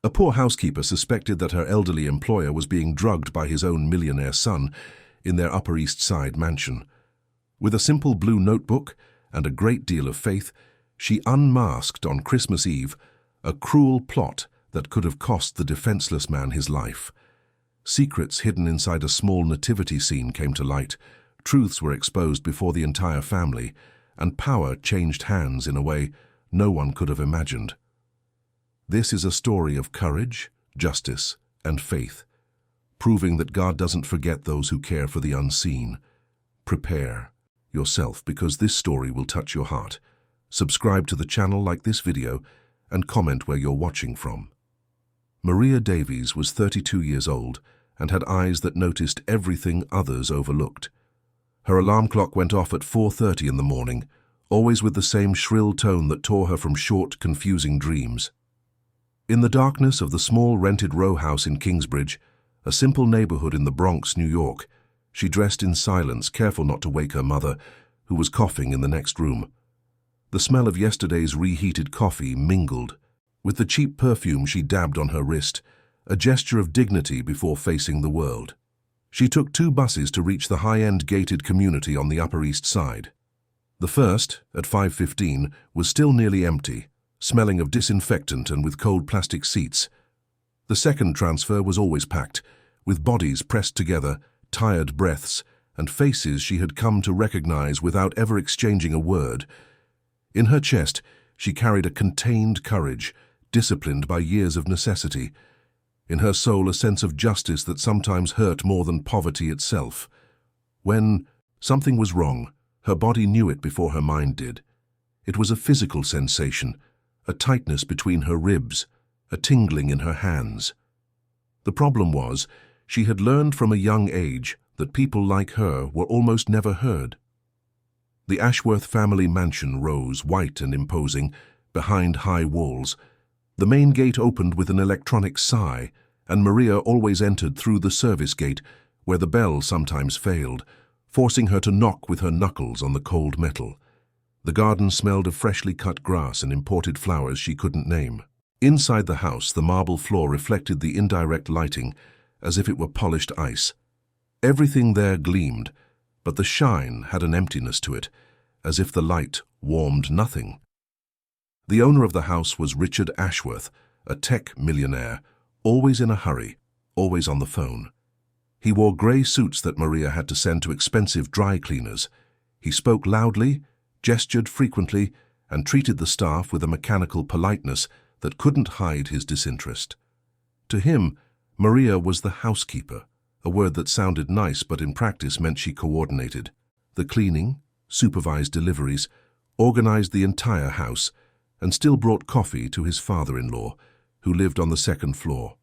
A poor housekeeper suspected that her elderly employer was being drugged by his own millionaire son in their Upper East Side mansion. With a simple blue notebook and a great deal of faith, she unmasked on Christmas Eve a cruel plot that could have cost the defenseless man his life. Secrets hidden inside a small nativity scene came to light, truths were exposed before the entire family, and power changed hands in a way no one could have imagined. This is a story of courage, justice, and faith, proving that God doesn't forget those who care for the unseen. Prepare yourself, because this story will touch your heart. Subscribe to the channel, like this video, and comment where you're watching from. Maria Davies was 32 years old and had eyes that noticed everything others overlooked. Her alarm clock went off at 4:30 in the morning, always with the same shrill tone that tore her from short, confusing dreams. In the darkness of the small rented row house in Kingsbridge, a simple neighborhood in the Bronx, New York, she dressed in silence, careful not to wake her mother, who was coughing in the next room. The smell of yesterday's reheated coffee mingled with the cheap perfume she dabbed on her wrist, a gesture of dignity before facing the world. She took 2 buses to reach the high-end gated community on the Upper East Side. The first, at 5:15, was still nearly empty, smelling of disinfectant and with cold plastic seats. The second transfer was always packed, with bodies pressed together, tired breaths, and faces she had come to recognize without ever exchanging a word. In her chest, she carried a contained courage, disciplined by years of necessity. In her soul, a sense of justice that sometimes hurt more than poverty itself. When something was wrong, her body knew it before her mind did. It was a physical sensation, a tightness between her ribs, a tingling in her hands. The problem was, she had learned from a young age that people like her were almost never heard. The Ashworth family mansion rose, white and imposing, behind high walls. The main gate opened with an electronic sigh, and Maria always entered through the service gate, where the bell sometimes failed, forcing her to knock with her knuckles on the cold metal. The garden smelled of freshly cut grass and imported flowers she couldn't name. Inside the house, the marble floor reflected the indirect lighting as if it were polished ice. Everything there gleamed, but the shine had an emptiness to it, as if the light warmed nothing. The owner of the house was Richard Ashworth, a tech millionaire, always in a hurry, always on the phone. He wore grey suits that Maria had to send to expensive dry cleaners. He spoke loudly, gestured frequently, and treated the staff with a mechanical politeness that couldn't hide his disinterest. To him, Maria was the housekeeper, a word that sounded nice but in practice meant she coordinated the cleaning, supervised deliveries, organized the entire house, and still brought coffee to his father-in-law, who lived on the second floor.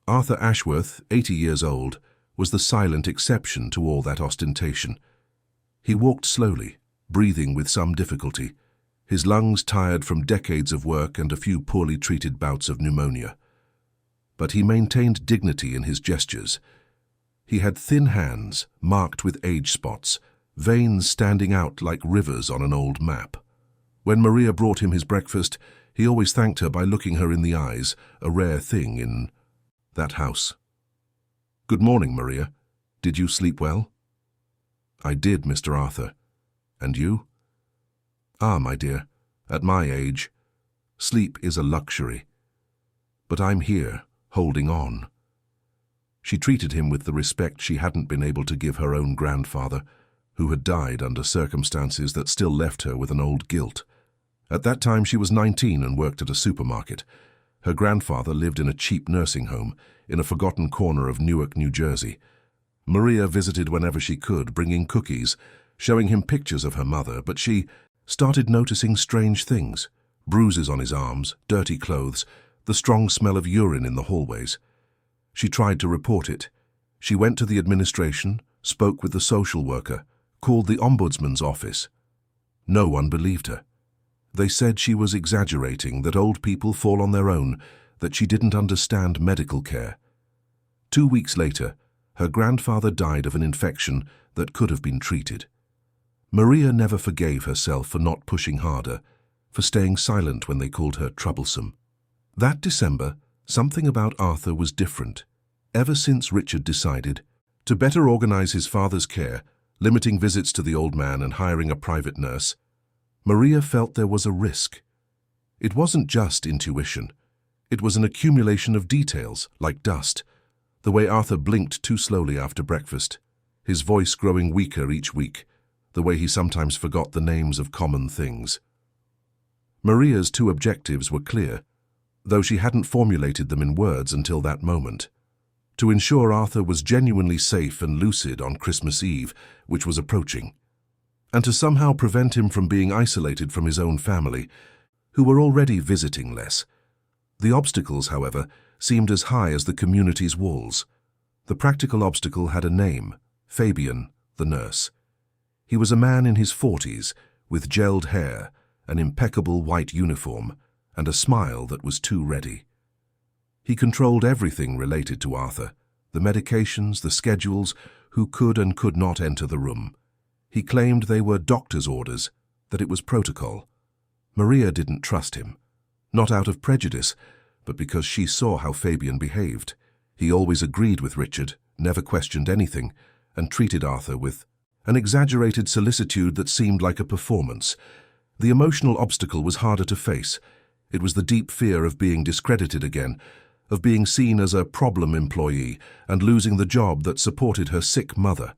Arthur Ashworth, 80 years old, was the silent exception to all that ostentation. He walked slowly, breathing with some difficulty, his lungs tired from decades of work and a few poorly treated bouts of pneumonia. But he maintained dignity in his gestures. He had thin hands, marked with age spots, veins standing out like rivers on an old map. When Maria brought him his breakfast, he always thanked her by looking her in the eyes, a rare thing in that house. "Good morning, Maria. Did you sleep well?" "I did, Mr. Arthur. And you?" "Ah, my dear, at my age, sleep is a luxury. But I'm here, holding on." She treated him with the respect she hadn't been able to give her own grandfather, who had died under circumstances that still left her with an old guilt. At that time she was 19 and worked at a supermarket. Her grandfather lived in a cheap nursing home in a forgotten corner of Newark, New Jersey. Maria visited whenever she could, bringing cookies, showing him pictures of her mother, but she started noticing strange things: bruises on his arms, dirty clothes, the strong smell of urine in the hallways. She tried to report it. She went to the administration, spoke with the social worker, called the ombudsman's office. No one believed her. They said she was exaggerating, that old people fall on their own, that she didn't understand medical care. 2 weeks later, her grandfather died of an infection that could have been treated. Maria never forgave herself for not pushing harder, for staying silent when they called her troublesome. That December, Something about Arthur was different. Ever since Richard decided to better organize his father's care, limiting visits to the old man and hiring a private nurse, Maria felt there was a risk. It wasn't just intuition. It was an accumulation of details, like dust. The way Arthur blinked too slowly after breakfast, his voice growing weaker each week, the way he sometimes forgot the names of common things. Maria's two objectives were clear, though she hadn't formulated them in words until that moment. To ensure Arthur was genuinely safe and lucid on Christmas Eve, which was approaching, and to somehow prevent him from being isolated from his own family, who were already visiting less. The obstacles, however, seemed as high as the community's walls. The practical obstacle had a name: Fabian, the nurse. He was a man in his 40s, with gelled hair, an impeccable white uniform, and a smile that was too ready. He controlled everything related to Arthur, the medications, the schedules, who could and could not enter the room. He claimed they were doctor's orders, that it was protocol. Maria didn't trust him, not out of prejudice, but because she saw how Fabian behaved. He always agreed with Richard, never questioned anything, and treated Arthur with an exaggerated solicitude that seemed like a performance. The emotional obstacle was harder to face. It was the deep fear of being discredited again, of being seen as a problem employee and losing the job that supported her sick mother.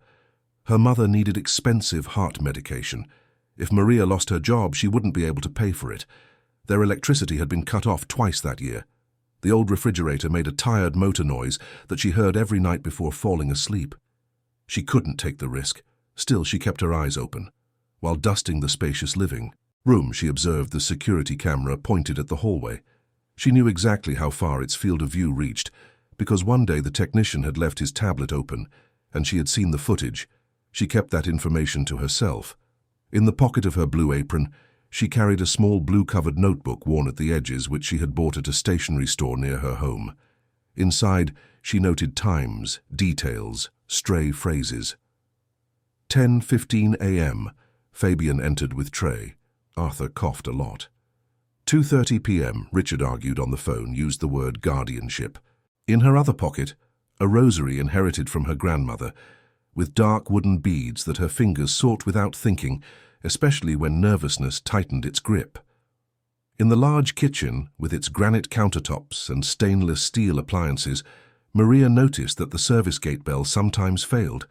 Her mother needed expensive heart medication. If Maria lost her job, she wouldn't be able to pay for it. Their electricity had been cut off twice that year. The old refrigerator made a tired motor noise that she heard every night before falling asleep. She couldn't take the risk. Still, she kept her eyes open. While dusting the spacious living room, she observed the security camera pointed at the hallway. She knew exactly how far its field of view reached, because one day the technician had left his tablet open, and she had seen the footage. She kept that information to herself. In the pocket of her blue apron, she carried a small blue-covered notebook worn at the edges which she had bought at a stationery store near her home. Inside, she noted times, details, stray phrases. 10:15 a.m. Fabian entered with tray. Arthur coughed a lot. 2:30 p.m. Richard argued on the phone, used the word guardianship. In her other pocket, a rosary inherited from her grandmother, with dark wooden beads that her fingers sought without thinking, especially when nervousness tightened its grip. In the large kitchen, with its granite countertops and stainless steel appliances, Maria noticed that the service gate bell sometimes failed.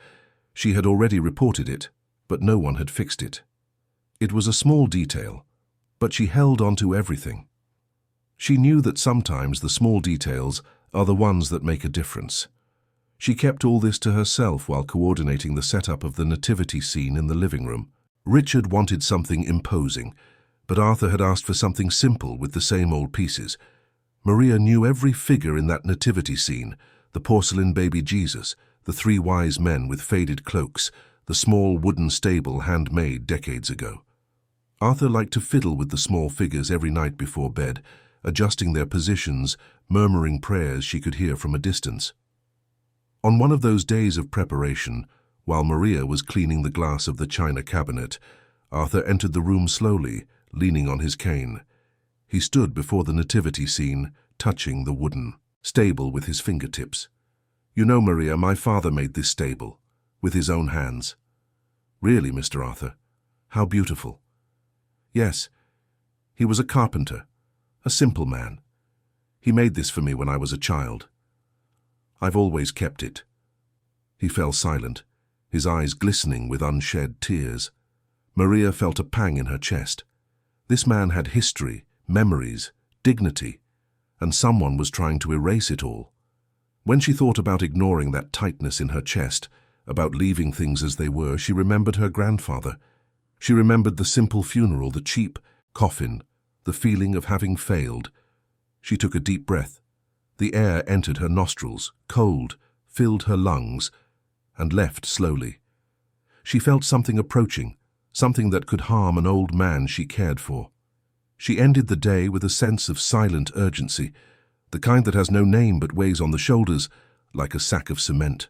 She had already reported it, but no one had fixed it. It was a small detail, but she held on to everything. She knew that sometimes the small details are the ones that make a difference. She kept all this to herself while coordinating the setup of the nativity scene in the living room. Richard wanted something imposing, but Arthur had asked for something simple with the same old pieces. Maria knew every figure in that nativity scene: the porcelain baby Jesus, the three wise men with faded cloaks, the small wooden stable handmade decades ago. Arthur liked to fiddle with the small figures every night before bed, adjusting their positions, murmuring prayers she could hear from a distance. On one of those days of preparation, while Maria was cleaning the glass of the china cabinet, Arthur entered the room slowly, leaning on his cane. He stood before the nativity scene, touching the wooden stable with his fingertips. "You know, Maria, my father made this stable, with his own hands." "Really, Mr. Arthur? How beautiful." "Yes, he was a carpenter, a simple man. He made this for me when I was a child. I've always kept it." He fell silent, his eyes glistening with unshed tears. Maria felt a pang in her chest. This man had history, memories, dignity, and someone was trying to erase it all. When she thought about ignoring that tightness in her chest, about leaving things as they were, she remembered her grandfather. She remembered the simple funeral, the cheap coffin, the feeling of having failed. She took a deep breath. The air entered her nostrils, cold, filled her lungs, and left slowly. She felt something approaching, something that could harm an old man she cared for. She ended the day with a sense of silent urgency, the kind that has no name but weighs on the shoulders like a sack of cement.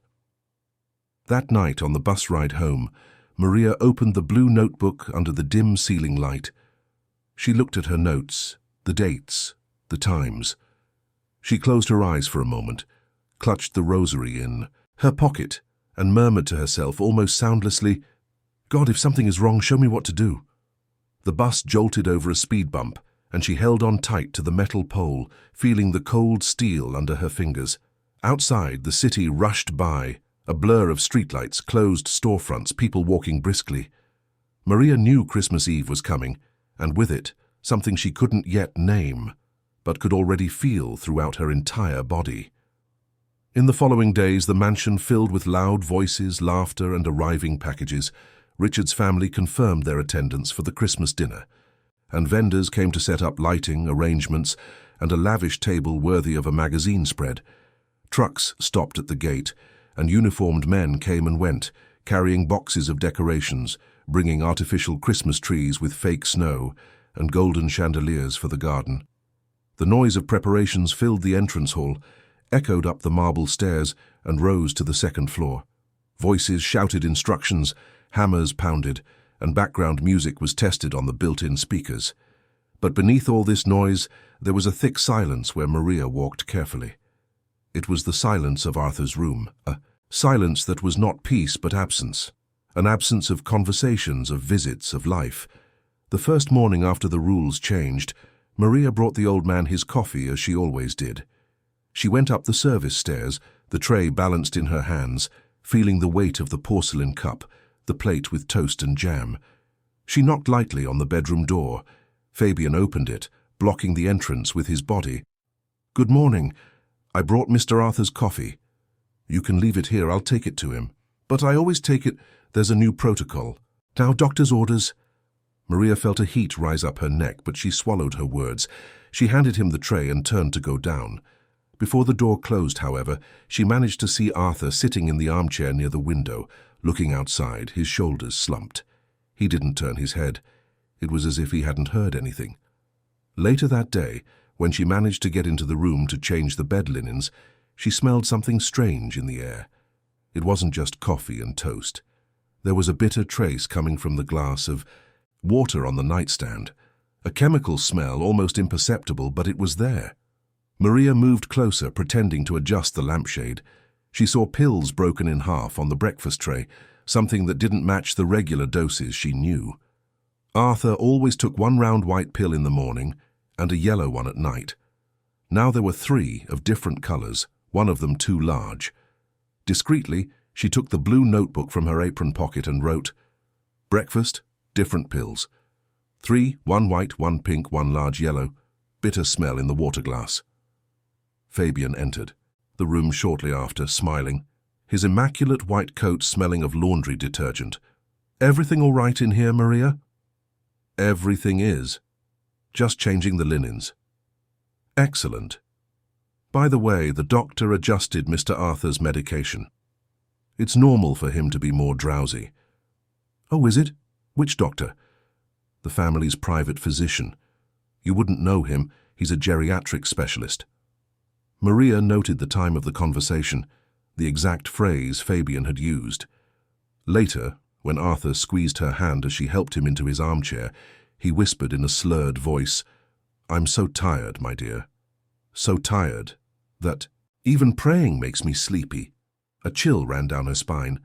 That night on the bus ride home, Maria opened the blue notebook under the dim ceiling light. She looked at her notes, the dates, the times. She closed her eyes for a moment, clutched the rosary in her pocket, and murmured to herself almost soundlessly, "God, if something is wrong, show me what to do." The bus jolted over a speed bump, and she held on tight to the metal pole, feeling the cold steel under her fingers. Outside, the city rushed by, a blur of streetlights, closed storefronts, people walking briskly. Maria knew Christmas Eve was coming, and with it, something she couldn't yet name, but could already feel throughout her entire body. In the following days, the mansion filled with loud voices, laughter, and arriving packages. Richard's family confirmed their attendance for the Christmas dinner, and vendors came to set up lighting, arrangements, and a lavish table worthy of a magazine spread. Trucks stopped at the gate, and uniformed men came and went, carrying boxes of decorations, bringing artificial Christmas trees with fake snow and golden chandeliers for the garden. The noise of preparations filled the entrance hall, echoed up the marble stairs, and rose to the second floor. Voices shouted instructions, hammers pounded, and background music was tested on the built-in speakers. But beneath all this noise, there was a thick silence where Maria walked carefully. It was the silence of Arthur's room, a silence that was not peace but absence, an absence of conversations, of visits, of life. The first morning after the rules changed, Maria brought the old man his coffee as she always did. She went up the service stairs, the tray balanced in her hands, feeling the weight of the porcelain cup, the plate with toast and jam. She knocked lightly on the bedroom door. Fabian opened it, blocking the entrance with his body. "Good morning. I brought Mr. Arthur's coffee. You can leave it here, I'll take it to him. But I always take it, there's a new protocol. Now, doctor's orders." Maria felt a heat rise up her neck, but she swallowed her words. She handed him the tray and turned to go down. Before the door closed, however, she managed to see Arthur sitting in the armchair near the window, looking outside, his shoulders slumped. He didn't turn his head. It was as if he hadn't heard anything. Later that day, when she managed to get into the room to change the bed linens, she smelled something strange in the air. It wasn't just coffee and toast. There was a bitter trace coming from the glass of water on the nightstand, a chemical smell almost imperceptible, but it was there. Maria moved closer, pretending to adjust the lampshade. She saw pills broken in half on the breakfast tray, something that didn't match the regular doses she knew. Arthur always took one round white pill in the morning and a yellow one at night. Now there were 3 of different colors, one of them too large. Discreetly, she took the blue notebook from her apron pocket and wrote, "Breakfast, different pills. 3, 1 white, 1 pink, 1 large yellow. Bitter smell in the water glass." Fabian entered the room shortly after, smiling, his immaculate white coat smelling of laundry detergent. "Everything all right in here, Maria?" "Everything is. Just changing the linens." "Excellent. By the way, the doctor adjusted Mr. Arthur's medication. It's normal for him to be more drowsy." "Oh, is it? Which doctor?" "The family's private physician. You wouldn't know him, he's a geriatric specialist." Maria noted the time of the conversation, the exact phrase Fabian had used. Later, when Arthur squeezed her hand as she helped him into his armchair, he whispered in a slurred voice, "I'm so tired, my dear. So tired that even praying makes me sleepy." A chill ran down her spine.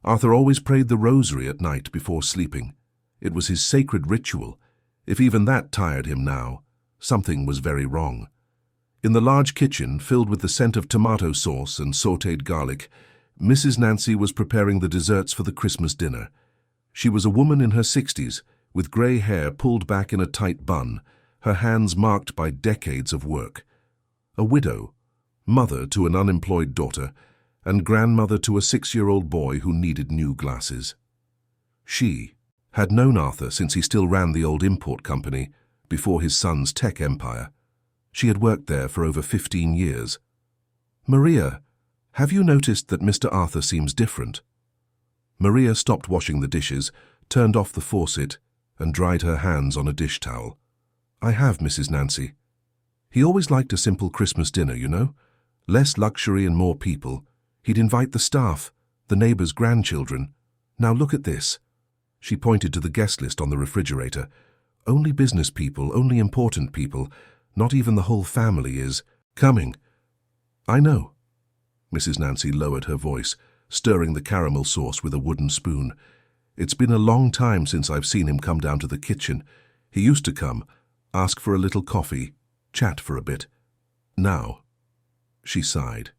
Arthur always prayed the rosary at night before sleeping. It was his sacred ritual. If even that tired him now, something was very wrong. In the large kitchen, filled with the scent of tomato sauce and sautéed garlic, Mrs. Nancy was preparing the desserts for the Christmas dinner. She was a woman in her 60s, with grey hair pulled back in a tight bun, her hands marked by decades of work. A widow, mother to an unemployed daughter, and grandmother to a 6-year-old boy who needed new glasses. She had known Arthur since he still ran the old import company, before his son's tech empire. She had worked there for over 15 years. "Maria, have you noticed that Mr. Arthur seems different?" Maria stopped washing the dishes, turned off the faucet, and dried her hands on a dish towel. "I have, Mrs. Nancy. He always liked a simple Christmas dinner, you know. Less luxury and more people. He'd invite the staff, the neighbors' grandchildren. Now look at this." She pointed to the guest list on the refrigerator. "Only business people, only important people. Not even the whole family is." Coming. I know. Mrs. Nancy lowered her voice, stirring the caramel sauce with a wooden spoon. It's been a long time since I've seen him come down to the kitchen. He used to come, ask for a little coffee, chat for a bit. Now, she sighed.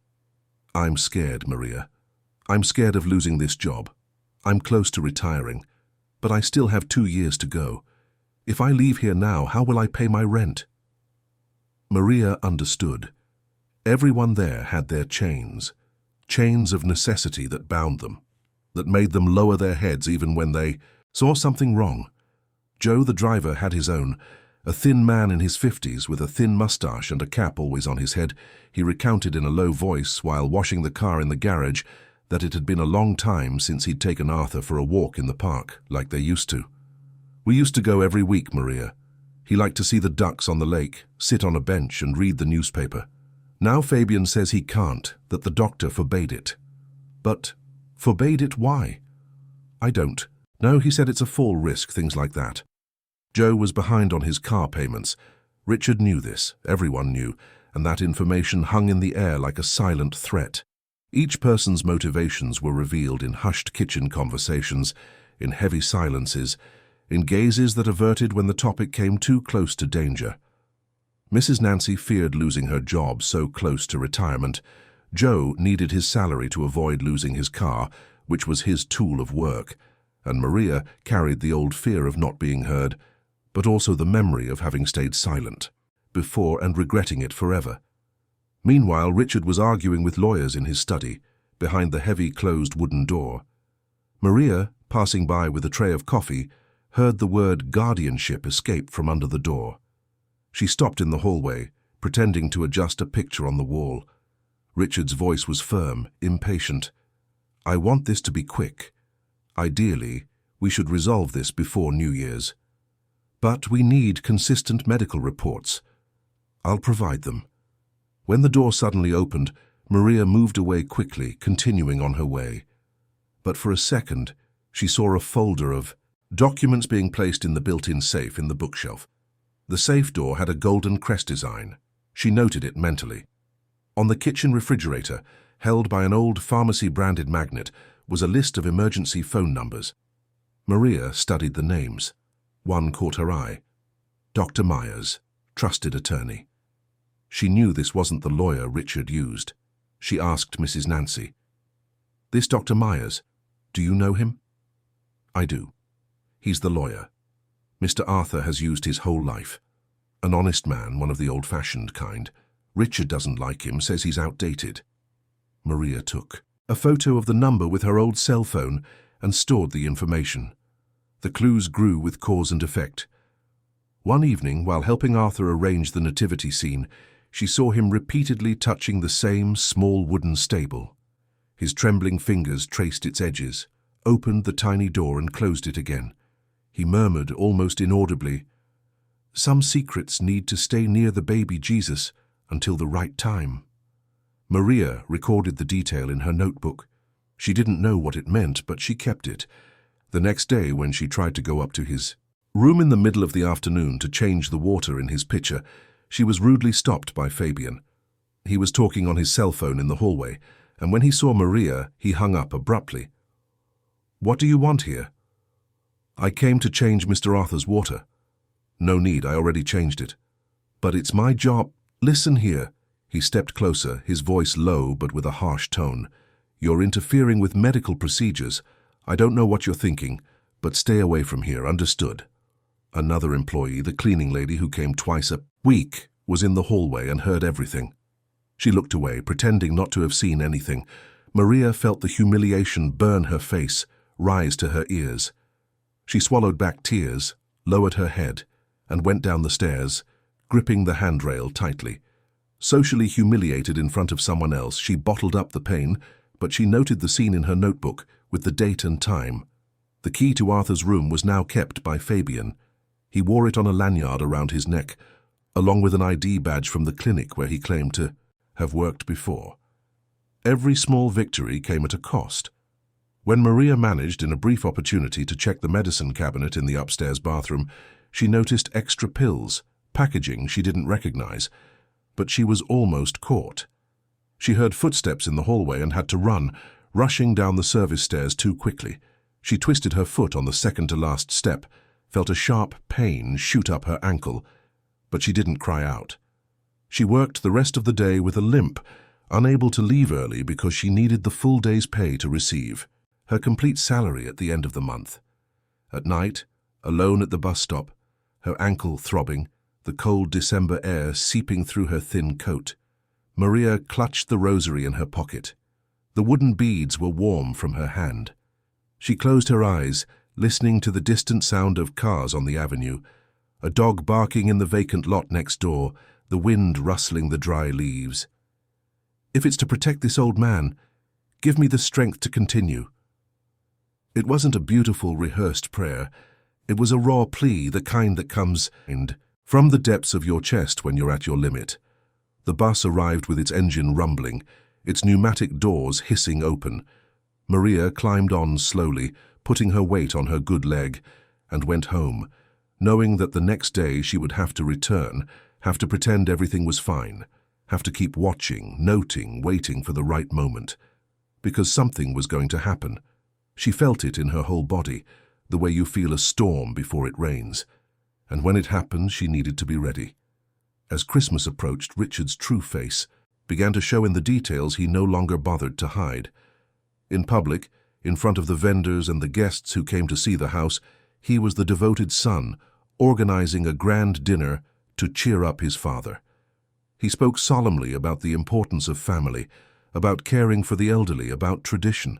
I'm scared, Maria. I'm scared of losing this job. I'm close to retiring, but I still have 2 years to go. If I leave here now, how will I pay my rent? Maria understood. Everyone there had their chains of necessity that bound them, that made them lower their heads even when they saw something wrong. Joe, the driver, had his own. A thin man in his 50s with a thin mustache and a cap always on his head, he recounted in a low voice while washing the car in the garage that it had been a long time since he'd taken Arthur for a walk in the park, like they used to. We used to go every week, Maria. He liked to see the ducks on the lake, sit on a bench and read the newspaper. Now Fabian says he can't, that the doctor forbade it. But forbade it why? I don't. No, he said it's a fall risk, things like that. Joe was behind on his car payments. Richard knew this, everyone knew, and that information hung in the air like a silent threat. Each person's motivations were revealed in hushed kitchen conversations, in heavy silences, in gazes that averted when the topic came too close to danger. Mrs. Nancy feared losing her job so close to retirement. Joe needed his salary to avoid losing his car, which was his tool of work, and Maria carried the old fear of not being heard, but also the memory of having stayed silent before and regretting it forever. Meanwhile, Richard was arguing with lawyers in his study, behind the heavy closed wooden door. Maria, passing by with a tray of coffee, heard the word guardianship escape from under the door. She stopped in the hallway, pretending to adjust a picture on the wall. Richard's voice was firm, impatient. I want this to be quick. Ideally, we should resolve this before New Year's. But we need consistent medical reports. I'll provide them. When the door suddenly opened, Maria moved away quickly, continuing on her way. But for a second, she saw a folder of documents being placed in the built-in safe in the bookshelf. The safe door had a golden crest design. She noted it mentally. On the kitchen refrigerator, held by an old pharmacy-branded magnet, was a list of emergency phone numbers. Maria studied the names. One caught her eye. Dr. Myers, trusted attorney. She knew this wasn't the lawyer Richard used. She asked Mrs. Nancy, "This Dr. Myers, do you know him?" "I do. He's the lawyer. Mr. Arthur has used his whole life. An honest man, one of the old-fashioned kind. Richard doesn't like him, says he's outdated." Maria took a photo of the number with her old cell phone and stored the information. The clues grew with cause and effect. One evening, while helping Arthur arrange the nativity scene, she saw him repeatedly touching the same small wooden stable. His trembling fingers traced its edges, opened the tiny door and closed it again. He murmured almost inaudibly, "Some secrets need to stay near the baby Jesus until the right time." Maria recorded the detail in her notebook. She didn't know what it meant, but she kept it. The next day, when she tried to go up to his room in the middle of the afternoon to change the water in his pitcher, she was rudely stopped by Fabian. He was talking on his cell phone in the hallway, and when he saw Maria, he hung up abruptly. "What do you want here?" "I came to change Mr. Arthur's water." "No need, I already changed it." "But it's my job." "Listen here." He stepped closer, his voice low but with a harsh tone. "You're interfering with medical procedures. I don't know what you're thinking, but stay away from here, understood?" Another employee, the cleaning lady who came twice a week, was in the hallway and heard everything. She looked away, pretending not to have seen anything. Maria felt the humiliation burn her face, rise to her ears. She swallowed back tears, lowered her head, and went down the stairs, gripping the handrail tightly. Socially humiliated in front of someone else, she bottled up the pain, but she noted the scene in her notebook with the date and time. The key to Arthur's room was now kept by Fabian. He wore it on a lanyard around his neck, along with an ID badge from the clinic where he claimed to have worked before. Every small victory came at a cost. When Maria managed, in a brief opportunity, to check the medicine cabinet in the upstairs bathroom, she noticed extra pills, packaging she didn't recognize. but she was almost caught. She heard footsteps in the hallway and had to run, rushing down the service stairs too quickly. She twisted her foot on the second-to-last step, felt a sharp pain shoot up her ankle, but she didn't cry out. She worked the rest of the day with a limp, unable to leave early because she needed the full day's pay to receive, her complete salary at the end of the month. At night, alone at the bus stop, her ankle throbbing, the cold December air seeping through her thin coat, Maria clutched the rosary in her pocket. The wooden beads were warm from her hand. She closed her eyes, listening to the distant sound of cars on the avenue, a dog barking in the vacant lot next door, the wind rustling the dry leaves. If it's to protect this old man, give me the strength to continue. It wasn't a beautiful, rehearsed prayer. It was a raw plea, the kind that comes from the depths of your chest when you're at your limit. The bus arrived with its engine rumbling, its pneumatic doors hissing open. Maria climbed on slowly, putting her weight on her good leg, and went home, knowing that the next day she would have to return, have to pretend everything was fine, have to keep watching, noting, waiting for the right moment. Because something was going to happen. She felt it in her whole body, the way you feel a storm before it rains. And when it happened, she needed to be ready. As Christmas approached, Richard's true face began to show in the details he no longer bothered to hide. In public, in front of the vendors and the guests who came to see the house, he was the devoted son, organizing a grand dinner to cheer up his father. He spoke solemnly about the importance of family, about caring for the elderly, about tradition.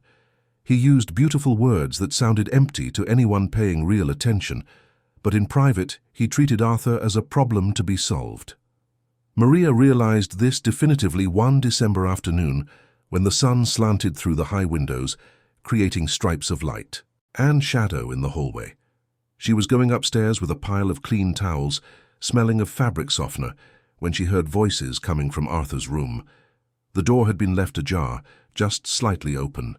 He used beautiful words that sounded empty to anyone paying real attention, but in private he treated Arthur as a problem to be solved. Maria realized this definitively one December afternoon when the sun slanted through the high windows, creating stripes of light and shadow in the hallway. She was going upstairs with a pile of clean towels, smelling of fabric softener, when she heard voices coming from Arthur's room. The door had been left ajar, just slightly open.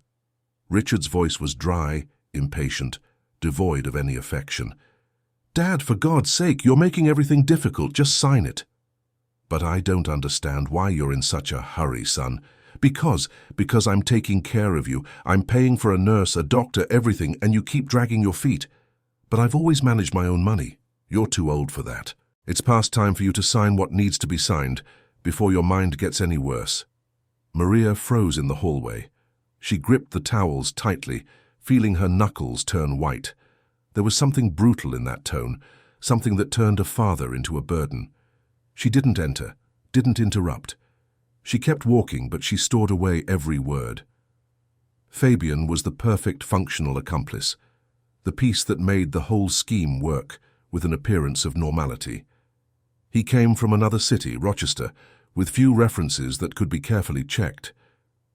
Richard's voice was dry, impatient, devoid of any affection. "Dad, for God's sake, you're making everything difficult. Just sign it." "But I don't understand why you're in such a hurry, son." Because I'm taking care of you. I'm paying for a nurse, a doctor, everything, and you keep dragging your feet. But I've always managed my own money. You're too old for that. It's past time for you to sign what needs to be signed, before your mind gets any worse." Maria froze in the hallway. She gripped the towels tightly, feeling her knuckles turn white. There was something brutal in that tone, something that turned a father into a burden. She didn't enter, didn't interrupt. She kept walking, but she stored away every word. Fabian was the perfect functional accomplice, the piece that made the whole scheme work with an appearance of normality. He came from another city, Rochester, with few references that could be carefully checked.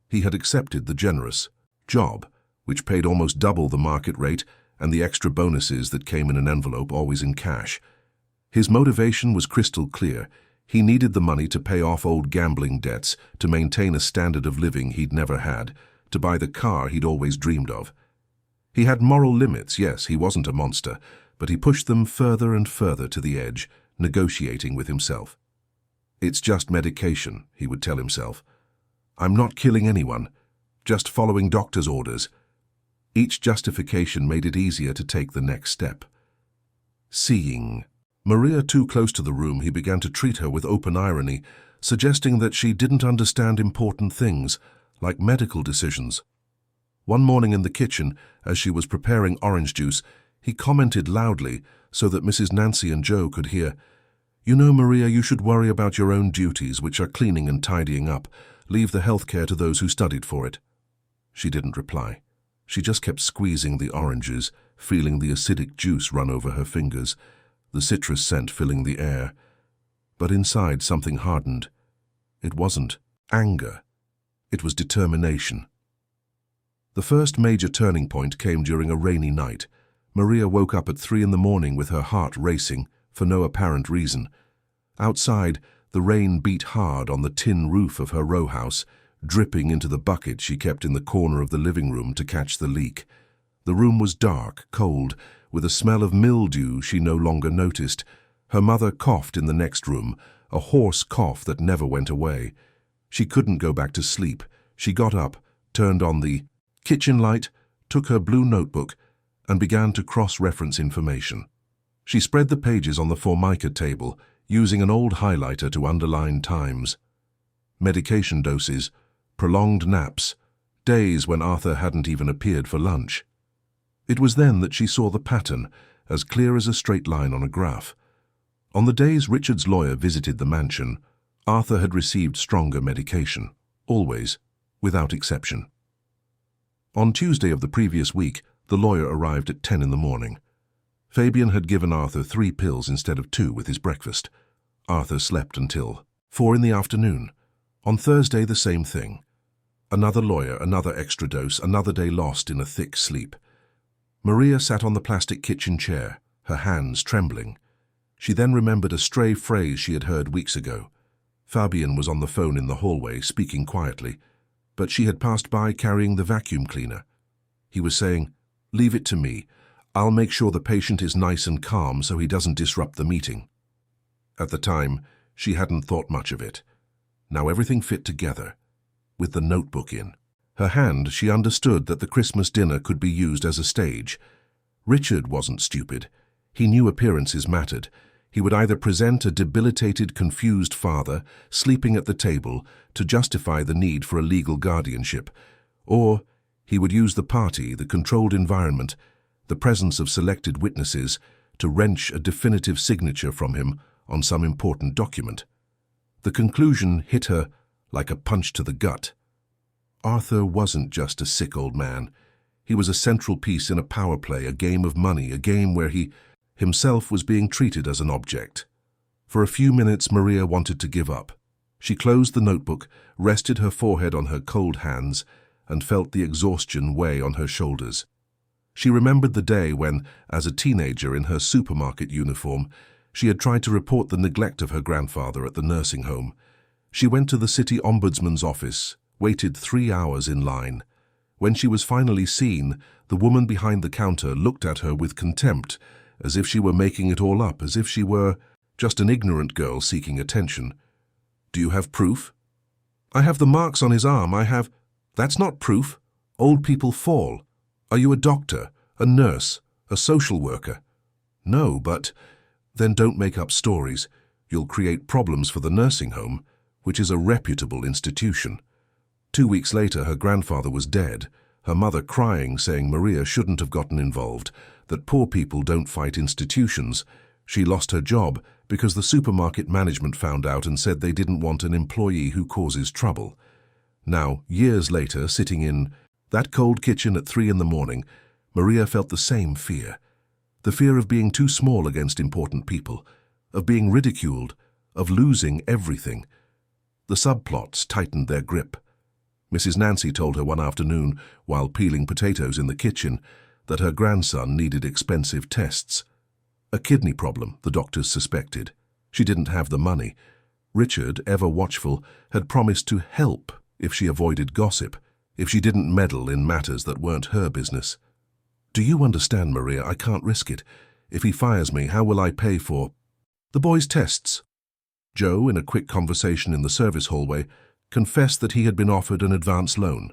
He had accepted the generous job, which paid almost double the market rate and the extra bonuses that came in an envelope, always in cash. His motivation was crystal clear. He needed the money to pay off old gambling debts, to maintain a standard of living he'd never had, to buy the car he'd always dreamed of. He had moral limits, yes, he wasn't a monster, but he pushed them further and further to the edge, negotiating with himself. "It's just medication," he would tell himself. "I'm not killing anyone, just following doctor's orders." Each justification made it easier to take the next step. Seeing Maria too close to the room, he began to treat her with open irony, suggesting that she didn't understand important things, like medical decisions. One morning in the kitchen, as she was preparing orange juice, he commented loudly so that Mrs. Nancy and Joe could hear, "You know, Maria, you should worry about your own duties, which are cleaning and tidying up. Leave the health care to those who studied for it." She didn't reply. She just kept squeezing the oranges, feeling the acidic juice run over her fingers, the citrus scent filling the air. But inside something hardened. It wasn't anger. It was determination. The first major turning point came during a rainy night. Maria woke up at 3 a.m. with her heart racing, for no apparent reason. Outside, the rain beat hard on the tin roof of her row house, dripping into the bucket she kept in the corner of the living room to catch the leak. The room was dark, cold, with a smell of mildew she no longer noticed. Her mother coughed in the next room, a hoarse cough that never went away. She couldn't go back to sleep. She got up, turned on the kitchen light, took her blue notebook, and began to cross-reference information. She spread the pages on the Formica table, using an old highlighter to underline times. Medication doses, prolonged naps, days when Arthur hadn't even appeared for lunch. It was then that she saw the pattern, as clear as a straight line on a graph. On the days Richard's lawyer visited the mansion, Arthur had received stronger medication, always, without exception. On Tuesday of the previous week, the lawyer arrived at 10 in the morning. Fabian had given Arthur 3 pills instead of 2 with his breakfast. Arthur slept until 4 in the afternoon. On Thursday, the same thing. Another lawyer, another extra dose, another day lost in a thick sleep. Maria sat on the plastic kitchen chair, her hands trembling. She then remembered a stray phrase she had heard weeks ago. Fabian was on the phone in the hallway, speaking quietly, but she had passed by carrying the vacuum cleaner. He was saying, "Leave it to me. I'll make sure the patient is nice and calm so he doesn't disrupt the meeting." At the time, she hadn't thought much of it. Now everything fit together, with the notebook in her hand. She understood that the Christmas dinner could be used as a stage. Richard wasn't stupid. He knew appearances mattered. He would either present a debilitated, confused father sleeping at the table to justify the need for a legal guardianship, or he would use the party, the controlled environment, the presence of selected witnesses to wrench a definitive signature from him on some important document. The conclusion hit her like a punch to the gut. Arthur wasn't just a sick old man. He was a central piece in a power play, a game of money, a game where he himself was being treated as an object. For a few minutes, Maria wanted to give up. She closed the notebook, rested her forehead on her cold hands, and felt the exhaustion weigh on her shoulders. She remembered the day when, as a teenager in her supermarket uniform, she had tried to report the neglect of her grandfather at the nursing home. She went to the city ombudsman's office, waited 3 hours in line. When she was finally seen, the woman behind the counter looked at her with contempt, as if she were making it all up, as if she were just an ignorant girl seeking attention. "Do you have proof?" "I have the marks on his arm, I have—" "That's not proof. Old people fall. Are you a doctor, a nurse, a social worker?" "No, but—" "Then don't make up stories. You'll create problems for the nursing home, which is a reputable institution." 2 weeks later, her grandfather was dead, her mother crying, saying Maria shouldn't have gotten involved, that poor people don't fight institutions. She lost her job because the supermarket management found out and said they didn't want an employee who causes trouble. Now, years later, sitting in that cold kitchen at 3 in the morning, Maria felt the same fear. The fear of being too small against important people, of being ridiculed, of losing everything. The subplots tightened their grip. Mrs. Nancy told her one afternoon, while peeling potatoes in the kitchen, that her grandson needed expensive tests. A kidney problem, the doctors suspected. She didn't have the money. Richard, ever watchful, had promised to help if she avoided gossip, if she didn't meddle in matters that weren't her business. "Do you understand, Maria? I can't risk it. If he fires me, how will I pay for the boys' tests?" Joe, in a quick conversation in the service hallway, confessed that he had been offered an advance loan.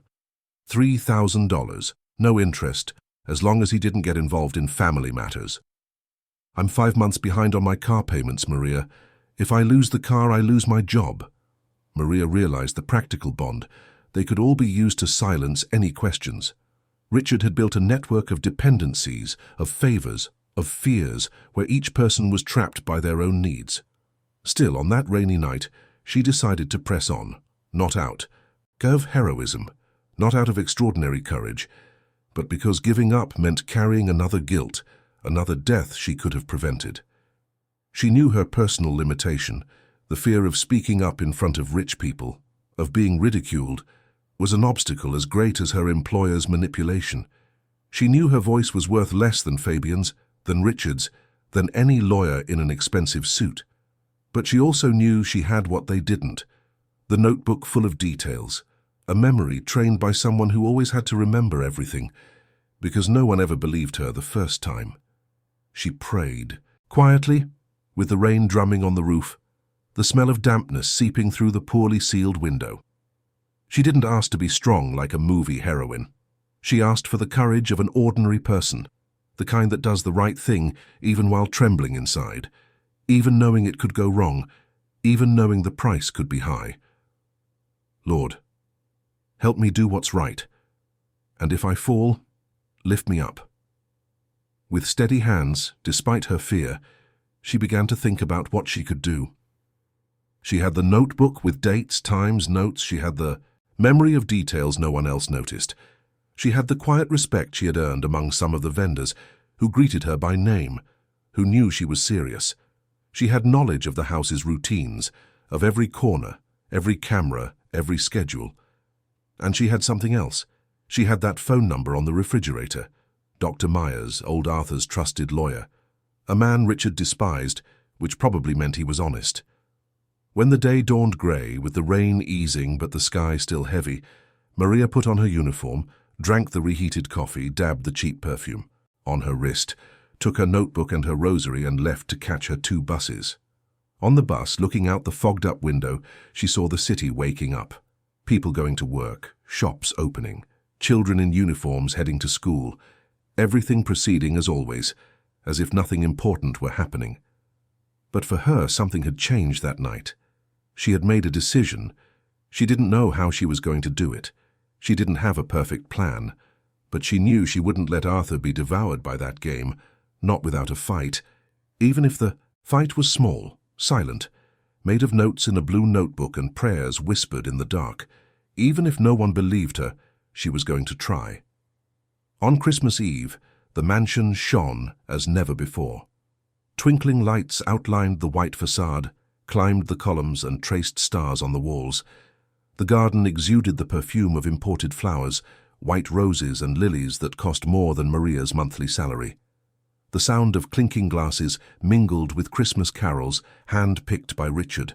$3,000, no interest, as long as he didn't get involved in family matters. "I'm 5 months behind on my car payments, Maria. If I lose the car, I lose my job." Maria realized the practical bond. They could all be used to silence any questions. Richard had built a network of dependencies, of favors, of fears, where each person was trapped by their own needs. Still, on that rainy night, she decided to press on, not out of heroism, not out of extraordinary courage, but because giving up meant carrying another guilt, another death she could have prevented. She knew her personal limitation. The fear of speaking up in front of rich people, of being ridiculed, was an obstacle as great as her employer's manipulation. She knew her voice was worth less than Fabian's, than Richard's, than any lawyer in an expensive suit. But she also knew she had what they didn't, the notebook full of details, a memory trained by someone who always had to remember everything, because no one ever believed her the first time. She prayed, quietly, with the rain drumming on the roof. the smell of dampness seeping through the poorly sealed window. She didn't ask to be strong like a movie heroine. She asked for the courage of an ordinary person, the kind that does the right thing even while trembling inside, even knowing it could go wrong, even knowing the price could be high. Lord, help me do what's right, and if I fall, lift me up. With steady hands, despite her fear, she began to think about what she could do. She had the notebook with dates, times, notes. She had the memory of details no one else noticed. She had the quiet respect she had earned among some of the vendors, who greeted her by name, who knew she was serious. She had knowledge of the house's routines, of every corner, every camera, every schedule. And she had something else. She had that phone number on the refrigerator. Dr. Myers, old Arthur's trusted lawyer. A man Richard despised, which probably meant he was honest. When the day dawned grey, with the rain easing but the sky still heavy, Maria put on her uniform, drank the reheated coffee, dabbed the cheap perfume on her wrist, took her notebook and her rosary and left to catch her 2 buses. On the bus, looking out the fogged-up window, she saw the city waking up. People going to work, shops opening, children in uniforms heading to school, everything proceeding as always, as if nothing important were happening. But for her, something had changed that night. She had made a decision. She didn't know how she was going to do it. She didn't have a perfect plan, but she knew she wouldn't let Arthur be devoured by that game, not without a fight, even if the fight was small, silent, made of notes in a blue notebook and prayers whispered in the dark. Even if no one believed her, she was going to try. On Christmas Eve, the mansion shone as never before. Twinkling lights outlined the white facade, climbed the columns and traced stars on the walls. The garden exuded the perfume of imported flowers, white roses and lilies that cost more than Maria's monthly salary. The sound of clinking glasses mingled with Christmas carols hand-picked by Richard,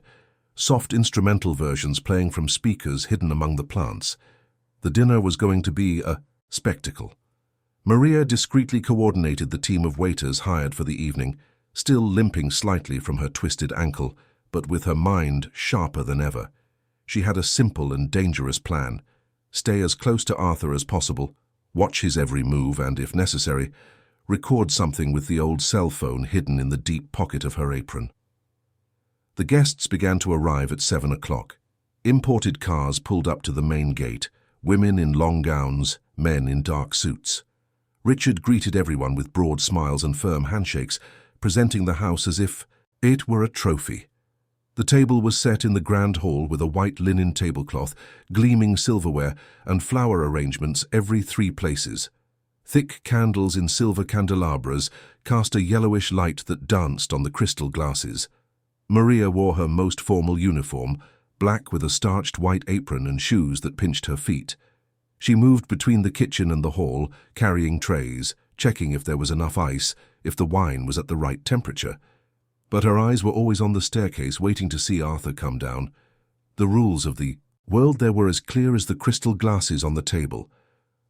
soft instrumental versions playing from speakers hidden among the plants. The dinner was going to be a spectacle. Maria discreetly coordinated the team of waiters hired for the evening, still limping slightly from her twisted ankle, but with her mind sharper than ever. She had a simple and dangerous plan. Stay as close to Arthur as possible, watch his every move and, if necessary, record something with the old cell phone hidden in the deep pocket of her apron. The guests began to arrive at 7 o'clock. Imported cars pulled up to the main gate, women in long gowns, men in dark suits. Richard greeted everyone with broad smiles and firm handshakes, presenting the house as if it were a trophy. The table was set in the grand hall with a white linen tablecloth, gleaming silverware, and flower arrangements every 3 places. Thick candles in silver candelabras cast a yellowish light that danced on the crystal glasses. Maria wore her most formal uniform, black with a starched white apron and shoes that pinched her feet. She moved between the kitchen and the hall, carrying trays, checking if there was enough ice, if the wine was at the right temperature. But her eyes were always on the staircase, waiting to see Arthur come down. The rules of the world there were as clear as the crystal glasses on the table.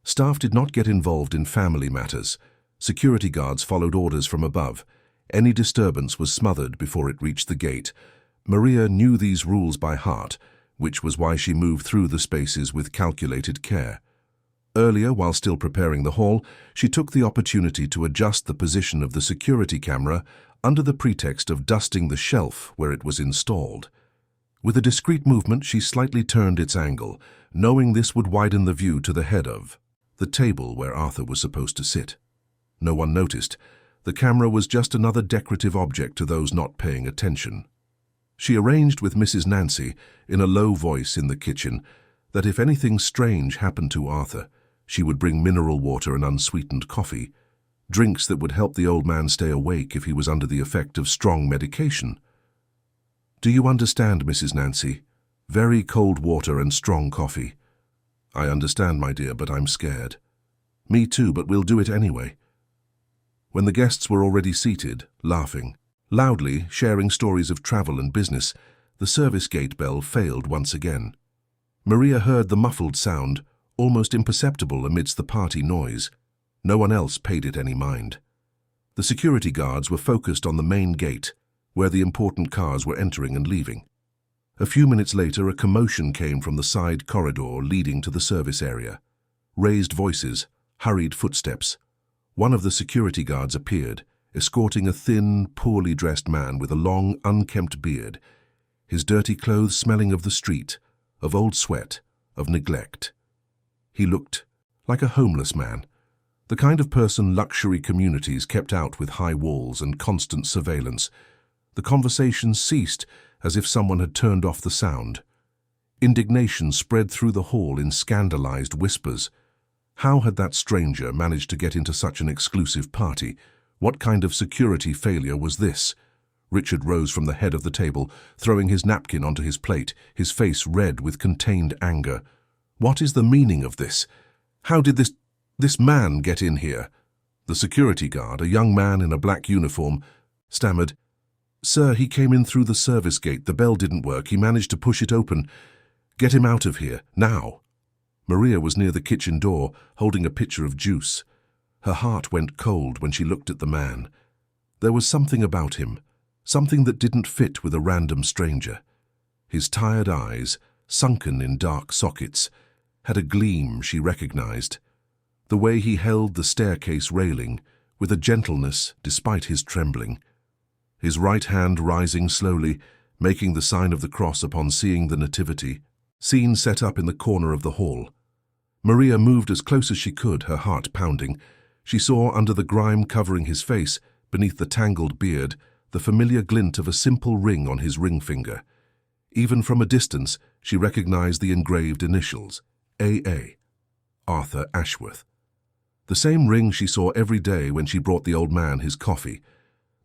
Staff did not get involved in family matters. Security guards followed orders from above. Any disturbance was smothered before it reached the gate. Maria knew these rules by heart, which was why she moved through the spaces with calculated care. Earlier, while still preparing the hall, she took the opportunity to adjust the position of the security camera under the pretext of dusting the shelf where it was installed. With a discreet movement, she slightly turned its angle, knowing this would widen the view to the head of the table where Arthur was supposed to sit. No one noticed. The camera was just another decorative object to those not paying attention. She arranged with Mrs. Nancy, in a low voice in the kitchen, that if anything strange happened to Arthur, she would bring mineral water and unsweetened coffee, drinks that would help the old man stay awake if he was under the effect of strong medication. "Do you understand, Mrs. Nancy? Very cold water and strong coffee." "I understand, my dear, but I'm scared." "Me too, but we'll do it anyway." When the guests were already seated, laughing, loudly sharing stories of travel and business, the service gate bell failed once again. Maria heard the muffled sound, almost imperceptible amidst the party noise. No one else paid it any mind. The security guards were focused on the main gate, where the important cars were entering and leaving. A few minutes later, a commotion came from the side corridor leading to the service area. Raised voices, hurried footsteps. One of the security guards appeared, escorting a thin, poorly dressed man with a long, unkempt beard, his dirty clothes smelling of the street, of old sweat, of neglect. He looked like a homeless man, the kind of person luxury communities kept out with high walls and constant surveillance. The conversation ceased as if someone had turned off the sound. Indignation spread through the hall in scandalized whispers. How had that stranger managed to get into such an exclusive party? What kind of security failure was this? Richard rose from the head of the table, throwing his napkin onto his plate, his face red with contained anger. What is the meaning of this? How did this man get in here? The security guard, a young man in a black uniform, stammered, "Sir, he came in through the service gate. The bell didn't work. He managed to push it open. Get him out of here, now." Maria was near the kitchen door, holding a pitcher of juice. Her heart went cold when she looked at the man. There was something about him, something that didn't fit with a random stranger. His tired eyes, sunken in dark sockets, had a gleam she recognized. The way he held the staircase railing, with a gentleness despite his trembling. His right hand rising slowly, making the sign of the cross upon seeing the nativity, scene set up in the corner of the hall. Maria moved as close as she could, her heart pounding. She saw under the grime covering his face, beneath the tangled beard, the familiar glint of a simple ring on his ring finger. Even from a distance, she recognized the engraved initials, A.A., Arthur Ashworth. The same ring she saw every day when she brought the old man his coffee.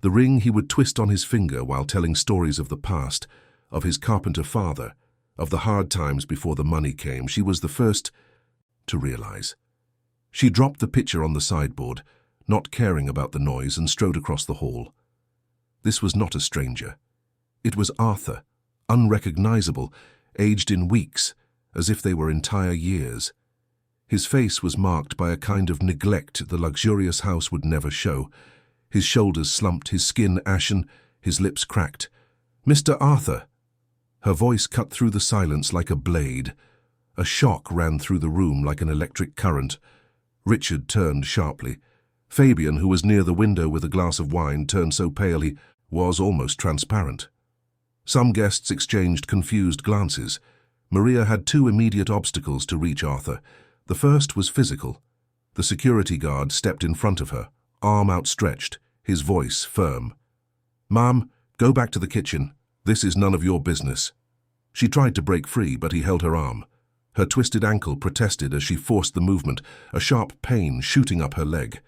The ring he would twist on his finger while telling stories of the past, of his carpenter father, of the hard times before the money came. She was the first to realize. She dropped the pitcher on the sideboard, not caring about the noise, and strode across the hall. This was not a stranger. It was Arthur, unrecognizable, aged in weeks, as if they were entire years. His face was marked by a kind of neglect the luxurious house would never show. His shoulders slumped, his skin ashen, his lips cracked. "Mr. Arthur!" Her voice cut through the silence like a blade. A shock ran through the room like an electric current. Richard turned sharply. Fabian, who was near the window with a glass of wine, turned so pale he was almost transparent. Some guests exchanged confused glances. Maria had two immediate obstacles to reach Arthur. The first was physical. The security guard stepped in front of her, arm outstretched, his voice firm. "Ma'am, go back to the kitchen. This is none of your business." She tried to break free, but he held her arm. Her twisted ankle protested as she forced the movement, a sharp pain shooting up her leg.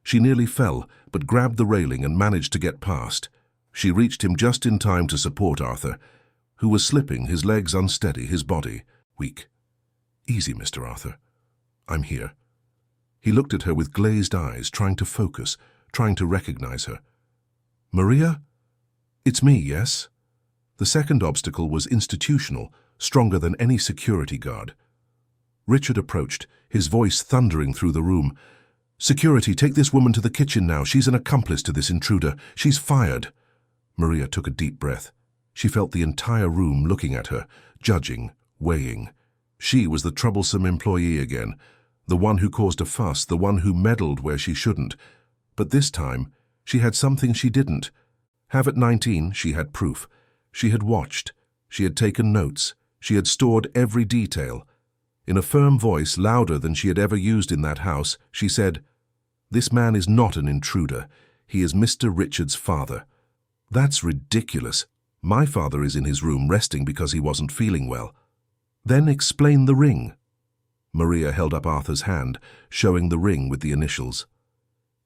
She nearly fell, but grabbed the railing and managed to get past. She reached him just in time to support Arthur, who was slipping, his legs unsteady, his body weak. "Easy, Mr. Arthur. I'm here." He looked at her with glazed eyes, trying to focus, trying to recognize her. "Maria? It's me, yes?" The second obstacle was institutional, stronger than any security guard. Richard approached, his voice thundering through the room. "Security, take this woman to the kitchen now. She's an accomplice to this intruder. She's fired." Maria took a deep breath. She felt the entire room looking at her, judging, weighing. She was the troublesome employee again, the one who caused a fuss, the one who meddled where she shouldn't. But this time, she had something she didn't have at 19. She had proof. She had watched. She had taken notes. She had stored every detail. In a firm voice, louder than she had ever used in that house, she said, "This man is not an intruder. He is Mr. Richard's father." "That's ridiculous. My father is in his room resting because he wasn't feeling well." "Then explain the ring." Maria held up Arthur's hand, showing the ring with the initials.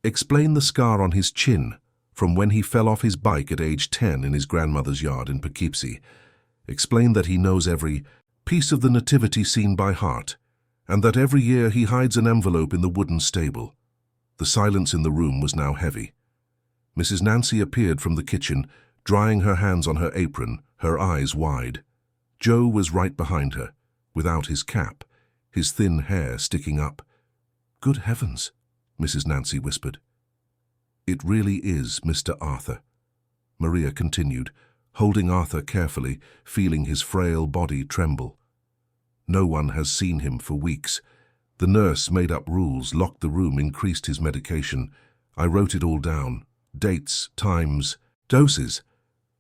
"Explain the scar on his chin, from when he fell off his bike at age 10 in his grandmother's yard in Poughkeepsie. Explain that he knows every piece of the nativity scene by heart, and that every year he hides an envelope in the wooden stable." The silence in the room was now heavy. Mrs. Nancy appeared from the kitchen, drying her hands on her apron, her eyes wide. Joe was right behind her, without his cap, his thin hair sticking up. "Good heavens," Mrs. Nancy whispered. "It really is Mr. Arthur." Maria continued, holding Arthur carefully, feeling his frail body tremble. No one has seen him for weeks. The nurse made up rules, locked the room, increased his medication. I wrote it all down. Dates, times, doses.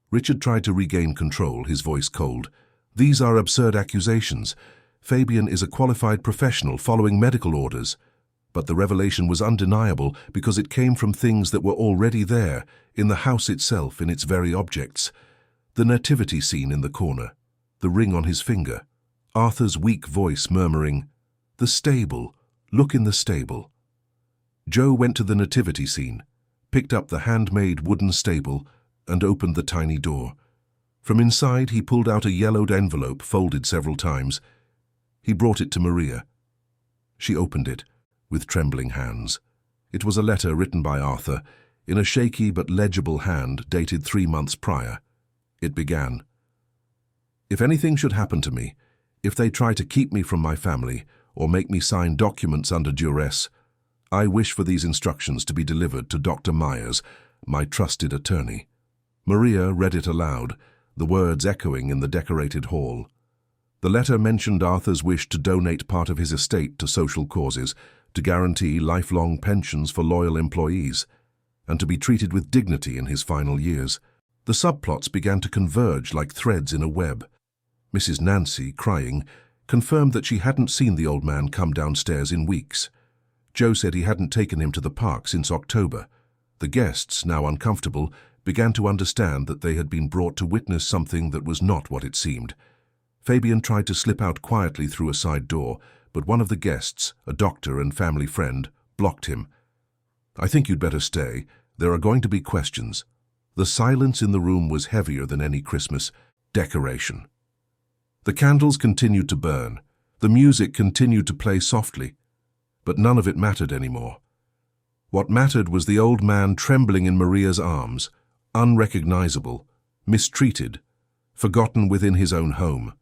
Richard tried to regain control, his voice cold. These are absurd accusations. Fabian is a qualified professional following medical orders. But the revelation was undeniable because it came from things that were already there, in the house itself, in its very objects. The nativity scene in the corner, the ring on his finger, Arthur's weak voice murmuring, "The stable, look in the stable." Joe went to the nativity scene, picked up the handmade wooden stable, and opened the tiny door. From inside he pulled out a yellowed envelope folded several times. He brought it to Maria. She opened it, with trembling hands. It was a letter written by Arthur, in a shaky but legible hand dated 3 months prior. It began, "If anything should happen to me, if they try to keep me from my family or make me sign documents under duress, I wish for these instructions to be delivered to Dr. Myers, my trusted attorney." Maria read it aloud, the words echoing in the decorated hall. The letter mentioned Arthur's wish to donate part of his estate to social causes, to guarantee lifelong pensions for loyal employees, and to be treated with dignity in his final years. The subplots began to converge like threads in a web. Mrs. Nancy, crying, confirmed that she hadn't seen the old man come downstairs in weeks. Joe said he hadn't taken him to the park since October. The guests, now uncomfortable, began to understand that they had been brought to witness something that was not what it seemed. Fabian tried to slip out quietly through a side door, but one of the guests, a doctor and family friend, blocked him. "I think you'd better stay. There are going to be questions." The silence in the room was heavier than any Christmas decoration. The candles continued to burn. The music continued to play softly. But none of it mattered anymore. What mattered was the old man trembling in Maria's arms, unrecognizable, mistreated, forgotten within his own home.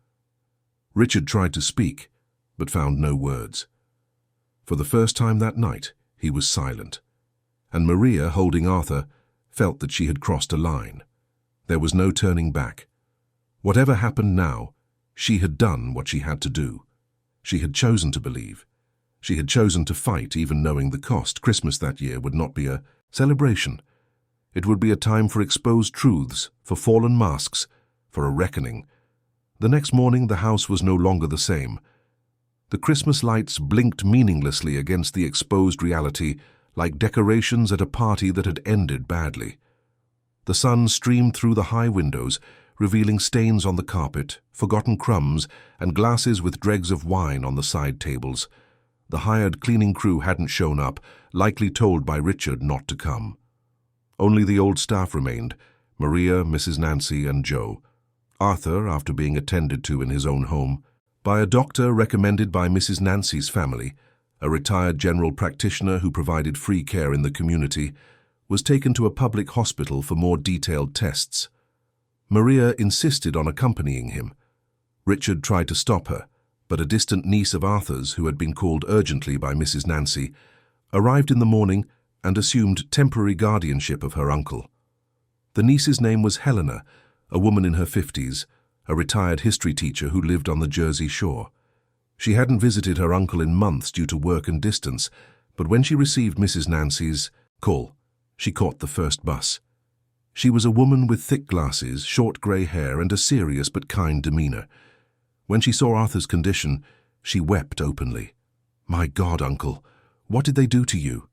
Richard tried to speak, but found no words. For the first time that night, he was silent. And Maria, holding Arthur, felt that she had crossed a line. There was no turning back. Whatever happened now, she had done what she had to do. She had chosen to believe. She had chosen to fight, even knowing the cost. Christmas that year would not be a celebration. It would be a time for exposed truths, for fallen masks, for a reckoning. The next morning, the house was no longer the same. The Christmas lights blinked meaninglessly against the exposed reality, like decorations at a party that had ended badly. The sun streamed through the high windows, revealing stains on the carpet, forgotten crumbs, and glasses with dregs of wine on the side tables. The hired cleaning crew hadn't shown up, likely told by Richard not to come. Only the old staff remained, Maria, Mrs. Nancy, and Joe. Arthur, after being attended to in his own home, by a doctor recommended by Mrs. Nancy's family, a retired general practitioner who provided free care in the community, was taken to a public hospital for more detailed tests. Maria insisted on accompanying him. Richard tried to stop her, but a distant niece of Arthur's, who had been called urgently by Mrs. Nancy, arrived in the morning and assumed temporary guardianship of her uncle. The niece's name was Helena, a woman in her 50s, a retired history teacher who lived on the Jersey Shore. She hadn't visited her uncle in months due to work and distance, but when she received Mrs. Nancy's call, she caught the first bus. She was a woman with thick glasses, short grey hair, and a serious but kind demeanour. When she saw Arthur's condition, she wept openly. "My God, Uncle, what did they do to you?"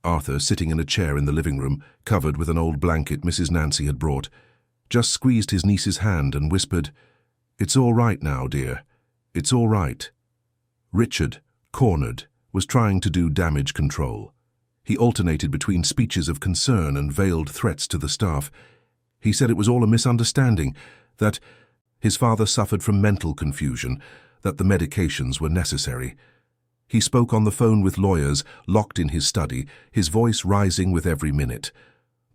Arthur, sitting in a chair in the living room, covered with an old blanket Mrs. Nancy had brought, just squeezed his niece's hand and whispered, "It's all right now, dear. It's all right." Richard, cornered, was trying to do damage control. He alternated between speeches of concern and veiled threats to the staff. He said it was all a misunderstanding, that his father suffered from mental confusion, that the medications were necessary. He spoke on the phone with lawyers, locked in his study, his voice rising with every minute.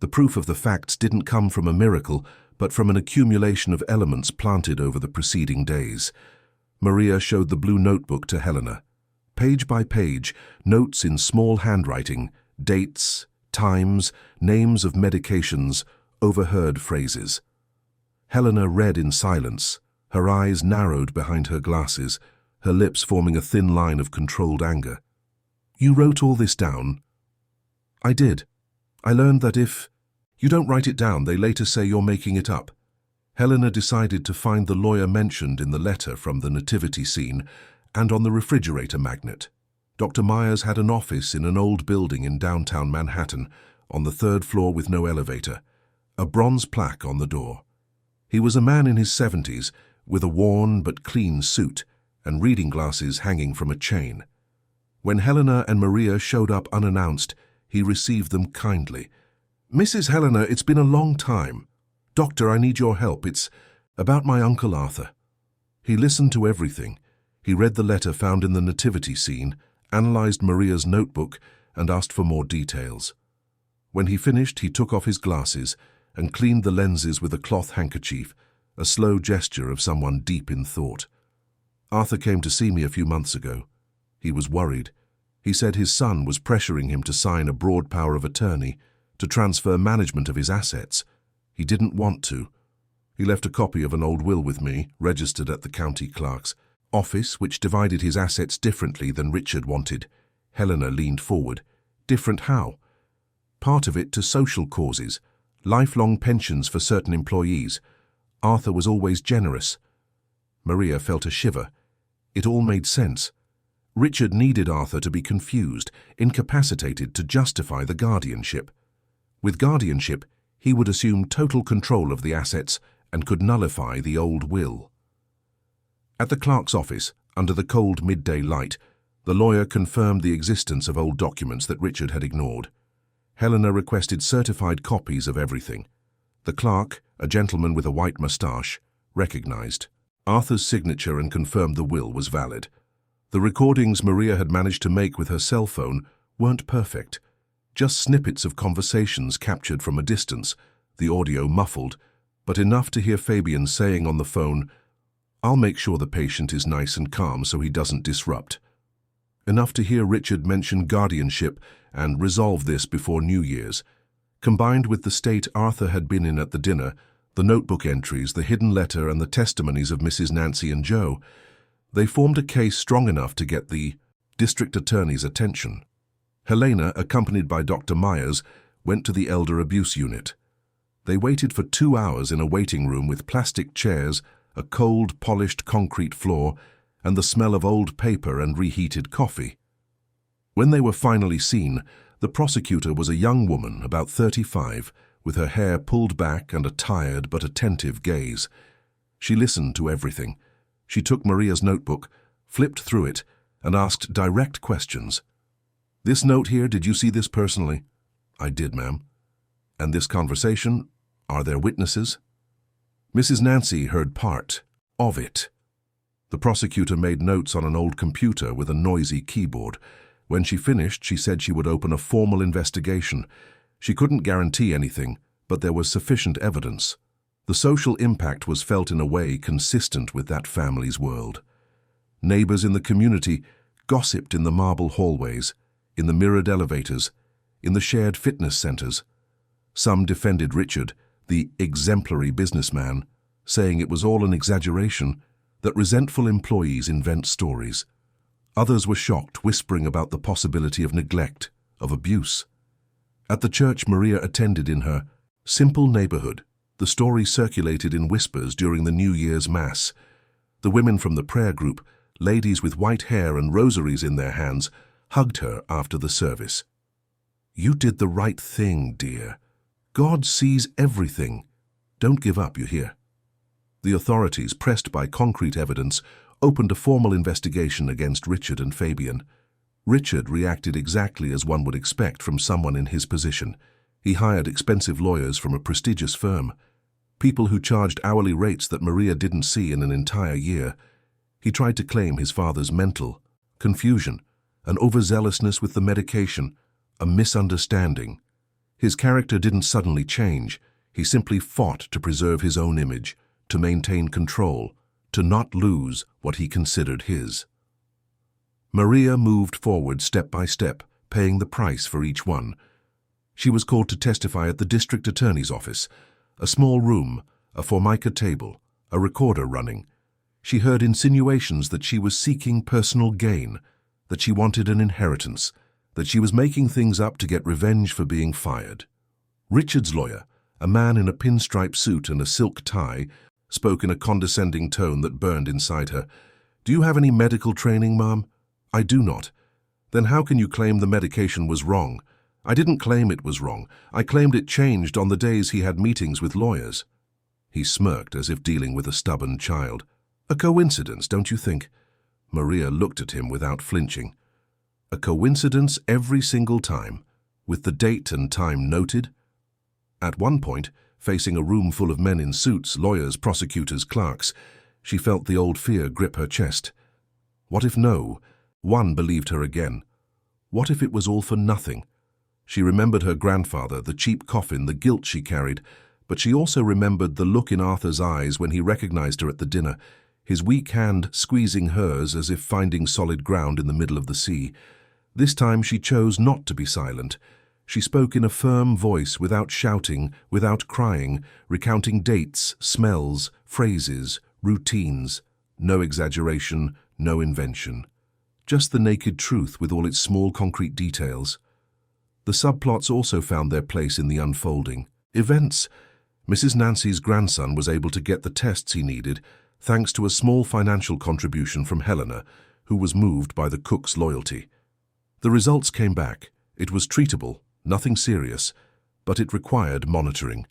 The proof of the facts didn't come from a miracle, but from an accumulation of elements planted over the preceding days. Maria showed the blue notebook to Helena. Page by page, notes in small handwriting, dates, times, names of medications, overheard phrases. Helena read in silence, her eyes narrowed behind her glasses, her lips forming a thin line of controlled anger. "You wrote all this down?" "I did. I learned that if you don't write it down, they later say you're making it up." Helena decided to find the lawyer mentioned in the letter from the nativity scene and on the refrigerator magnet. Dr. Myers had an office in an old building in downtown Manhattan, on the 3rd floor with no elevator, a bronze plaque on the door. He was a man in his 70s, with a worn but clean suit and reading glasses hanging from a chain. When Helena and Maria showed up unannounced, he received them kindly. "Mrs. Helena, it's been a long time. Doctor, I need your help. It's about my Uncle Arthur." He listened to everything. He read the letter found in the nativity scene, analyzed Maria's notebook, and asked for more details. When he finished, he took off his glasses and cleaned the lenses with a cloth handkerchief, a slow gesture of someone deep in thought. "Arthur came to see me a few months ago. He was worried. He said his son was pressuring him to sign a broad power of attorney to transfer management of his assets. He didn't want to. He left a copy of an old will with me, registered at the county clerk's office, which divided his assets differently than Richard wanted." Helena leaned forward. "Different how?" "Part of it to social causes, lifelong pensions for certain employees. Arthur was always generous." Maria felt a shiver. It all made sense. Richard needed Arthur to be confused, incapacitated to justify the guardianship. With guardianship, he would assume total control of the assets and could nullify the old will. At the clerk's office, under the cold midday light, the lawyer confirmed the existence of old documents that Richard had ignored. Helena requested certified copies of everything. The clerk, a gentleman with a white moustache, recognized Arthur's signature and confirmed the will was valid. The recordings Maria had managed to make with her cell phone weren't perfect. Just snippets of conversations captured from a distance, the audio muffled, but enough to hear Fabian saying on the phone, "I'll make sure the patient is nice and calm so he doesn't disrupt." Enough to hear Richard mention guardianship and resolve this before New Year's. Combined with the state Arthur had been in at the dinner, the notebook entries, the hidden letter, and the testimonies of Mrs. Nancy and Joe, they formed a case strong enough to get the district attorney's attention. Helena, accompanied by Dr. Myers, went to the elder abuse unit. They waited for 2 hours in a waiting room with plastic chairs, a cold, polished concrete floor, and the smell of old paper and reheated coffee. When they were finally seen, the prosecutor was a young woman, about 35, with her hair pulled back and a tired but attentive gaze. She listened to everything. She took Maria's notebook, flipped through it, and asked direct questions. "This note here, did you see this personally?" "I did, ma'am." "And this conversation, are there witnesses?" Mrs. Nancy heard part of it. The prosecutor made notes on an old computer with a noisy keyboard. When she finished, she said she would open a formal investigation. She couldn't guarantee anything, but there was sufficient evidence. The social impact was felt in a way consistent with that family's world. Neighbors in the community gossiped in the marble hallways, in the mirrored elevators, in the shared fitness centers. Some defended Richard, the exemplary businessman, saying it was all an exaggeration, that resentful employees invent stories. Others were shocked, whispering about the possibility of neglect, of abuse. At the church Maria attended in her simple neighborhood, the story circulated in whispers during the New Year's Mass. The women from the prayer group, ladies with white hair and rosaries in their hands, hugged her after the service. "You did the right thing, dear. God sees everything. Don't give up, you hear?" The authorities, pressed by concrete evidence, opened a formal investigation against Richard and Fabian. Richard reacted exactly as one would expect from someone in his position. He hired expensive lawyers from a prestigious firm, people who charged hourly rates that Maria didn't see in an entire year. He tried to claim his father's mental confusion, an overzealousness with the medication, a misunderstanding. His character didn't suddenly change. He simply fought to preserve his own image, to maintain control, to not lose what he considered his. Maria moved forward step by step, paying the price for each one. She was called to testify at the district attorney's office. A small room, a formica table, a recorder running. She heard insinuations that she was seeking personal gain, that she wanted an inheritance, that she was making things up to get revenge for being fired. Richard's lawyer, a man in a pinstripe suit and a silk tie, spoke in a condescending tone that burned inside her. "Do you have any medical training, ma'am?" "I do not." "Then how can you claim the medication was wrong?" "I didn't claim it was wrong. I claimed it changed on the days he had meetings with lawyers." He smirked as if dealing with a stubborn child. "A coincidence, don't you think?" Maria looked at him without flinching. "A coincidence every single time, with the date and time noted?" At one point, facing a room full of men in suits, lawyers, prosecutors, clerks, she felt the old fear grip her chest. What if no? One believed her again. What if it was all for nothing? She remembered her grandfather, the cheap coffin, the guilt she carried, but she also remembered the look in Arthur's eyes when he recognized her at the dinner, his weak hand squeezing hers as if finding solid ground in the middle of the sea. This time she chose not to be silent. She spoke in a firm voice, without shouting, without crying, recounting dates, smells, phrases, routines. No exaggeration, no invention. Just the naked truth with all its small concrete details. The subplots also found their place in the unfolding. Events. Mrs. Nancy's grandson was able to get the tests he needed, thanks to a small financial contribution from Helena, who was moved by the cook's loyalty. The results came back. It was treatable, nothing serious, but it required monitoring.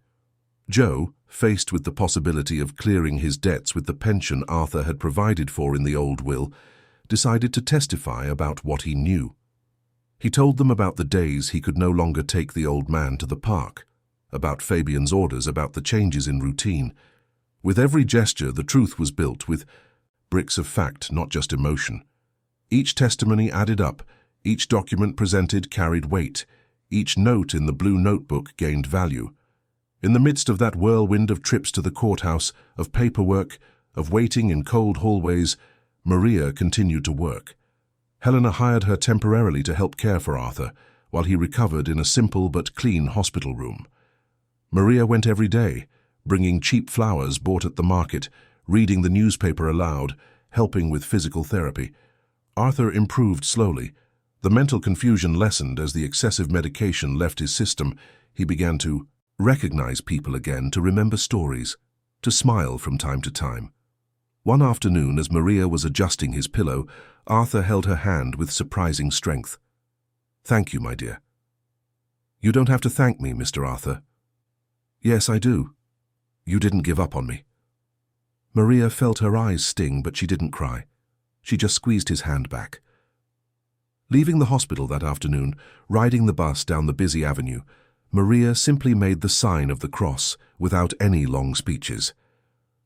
Joe, faced with the possibility of clearing his debts with the pension Arthur had provided for in the old will, decided to testify about what he knew. He told them about the days he could no longer take the old man to the park, about Fabian's orders, about the changes in routine. With every gesture, the truth was built with bricks of fact, not just emotion. Each testimony added up, each document presented carried weight, each note in the blue notebook gained value. In the midst of that whirlwind of trips to the courthouse, of paperwork, of waiting in cold hallways, Maria continued to work. Helena hired her temporarily to help care for Arthur, while he recovered in a simple but clean hospital room. Maria went every day, bringing cheap flowers bought at the market, reading the newspaper aloud, helping with physical therapy. Arthur improved slowly. The mental confusion lessened as the excessive medication left his system. He began to recognize people again, to remember stories, to smile from time to time. One afternoon, as Maria was adjusting his pillow, Arthur held her hand with surprising strength. "Thank you, my dear." "You don't have to thank me, Mr. Arthur." "Yes, I do. You didn't give up on me." Maria felt her eyes sting, but she didn't cry. She just squeezed his hand back. Leaving the hospital that afternoon, riding the bus down the busy avenue, Maria simply made the sign of the cross without any long speeches.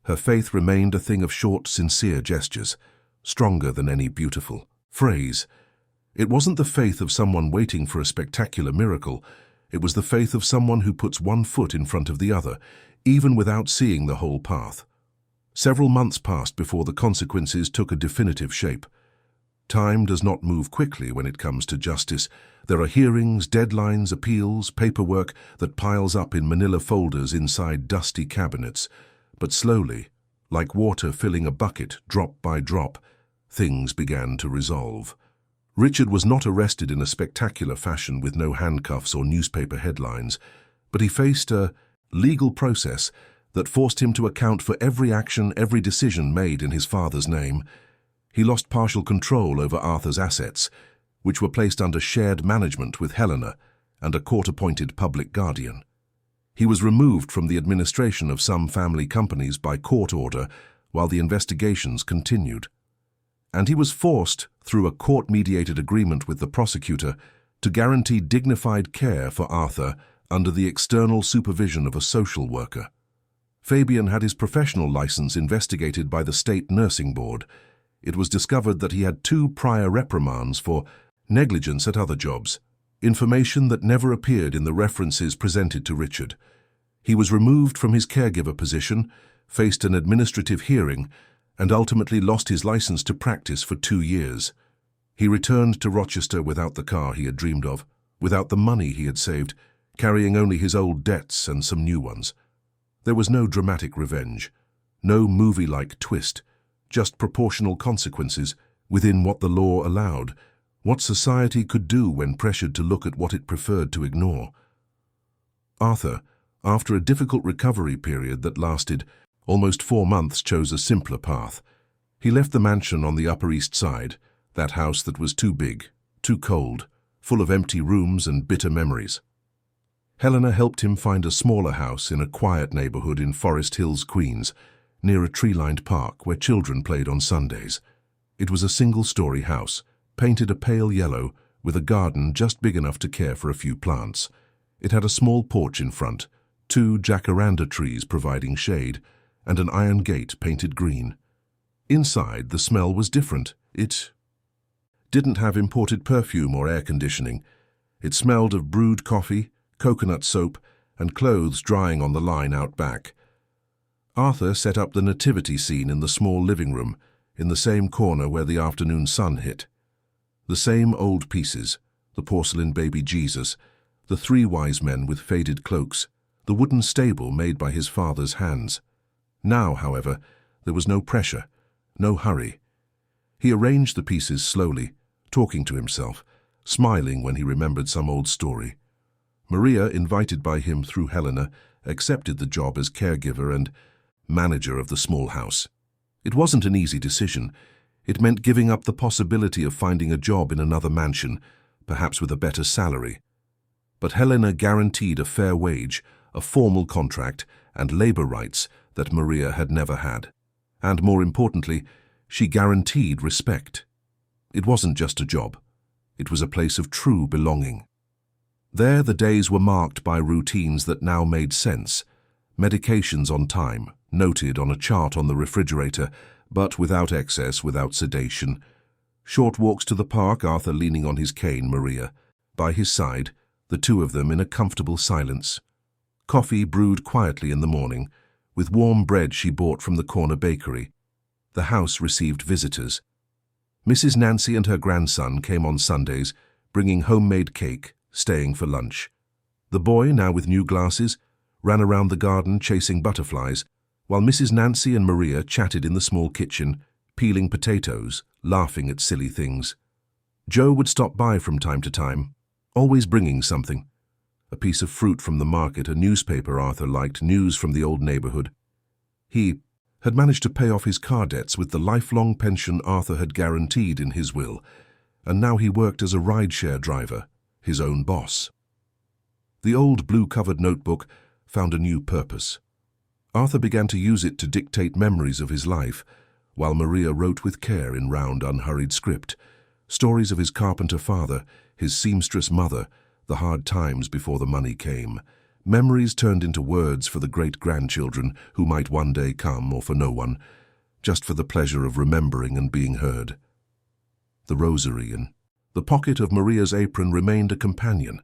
Her faith remained a thing of short, sincere gestures, stronger than any beautiful phrase. It wasn't the faith of someone waiting for a spectacular miracle. It was the faith of someone who puts one foot in front of the other, even without seeing the whole path. Several months passed before the consequences took a definitive shape. Time does not move quickly when it comes to justice. There are hearings, deadlines, appeals, paperwork that piles up in manila folders inside dusty cabinets. But slowly, like water filling a bucket, drop by drop, things began to resolve. Richard was not arrested in a spectacular fashion with no handcuffs or newspaper headlines, but he faced a legal process that forced him to account for every action, every decision made in his father's name. He lost partial control over Arthur's assets, which were placed under shared management with Helena and a court-appointed public guardian. He was removed from the administration of some family companies by court order while the investigations continued. And he was forced, through a court-mediated agreement with the prosecutor, to guarantee dignified care for Arthur under the external supervision of a social worker. Fabian had his professional license investigated by the State Nursing Board. It was discovered that he had 2 prior reprimands for negligence at other jobs, information that never appeared in the references presented to Richard. He was removed from his caregiver position, faced an administrative hearing, and ultimately lost his license to practice for 2 years. He returned to Rochester without the car he had dreamed of, without the money he had saved, carrying only his old debts and some new ones. There was no dramatic revenge, no movie-like twist, just proportional consequences within what the law allowed, what society could do when pressured to look at what it preferred to ignore. Arthur, after a difficult recovery period that lasted almost 4 months, chose a simpler path. He left the mansion on the Upper East Side, that house that was too big, too cold, full of empty rooms and bitter memories. Helena helped him find a smaller house in a quiet neighborhood in Forest Hills, Queens, near a tree-lined park where children played on Sundays. It was a single-story house, painted a pale yellow, with a garden just big enough to care for a few plants. It had a small porch in front, 2 jacaranda trees providing shade, and an iron gate painted green. Inside, the smell was different. It didn't have imported perfume or air conditioning. It smelled of brewed coffee, coconut soap, and clothes drying on the line out back. Arthur set up the nativity scene in the small living room, in the same corner where the afternoon sun hit. The same old pieces, the porcelain baby Jesus, the 3 wise men with faded cloaks, the wooden stable made by his father's hands. Now, however, there was no pressure, no hurry. He arranged the pieces slowly, talking to himself, smiling when he remembered some old story. Maria, invited by him through Helena, accepted the job as caregiver and manager of the small house. It wasn't an easy decision. It meant giving up the possibility of finding a job in another mansion, perhaps with a better salary. But Helena guaranteed a fair wage, a formal contract, and labor rights that Maria had never had. And more importantly, she guaranteed respect. It wasn't just a job. It was a place of true belonging. There the days were marked by routines that now made sense. Medications on time, noted on a chart on the refrigerator, but without excess, without sedation. Short walks to the park, Arthur leaning on his cane, Maria by his side, the 2 of them in a comfortable silence. Coffee brewed quietly in the morning, with warm bread she bought from the corner bakery. The house received visitors. Mrs. Nancy and her grandson came on Sundays, bringing homemade cake, staying for lunch. The boy, now with new glasses, ran around the garden chasing butterflies, while Mrs. Nancy and Maria chatted in the small kitchen, peeling potatoes, laughing at silly things. Joe would stop by from time to time, always bringing something. A piece of fruit from the market, a newspaper Arthur liked, news from the old neighborhood. He had managed to pay off his car debts with the lifelong pension Arthur had guaranteed in his will, and now he worked as a rideshare driver, his own boss. The old blue-covered notebook found a new purpose. Arthur began to use it to dictate memories of his life, while Maria wrote with care in round, unhurried script, stories of his carpenter father, his seamstress mother, the hard times before the money came, memories turned into words for the great-grandchildren who might one day come, or for no one, just for the pleasure of remembering and being heard. The rosary in the pocket of Maria's apron remained a companion,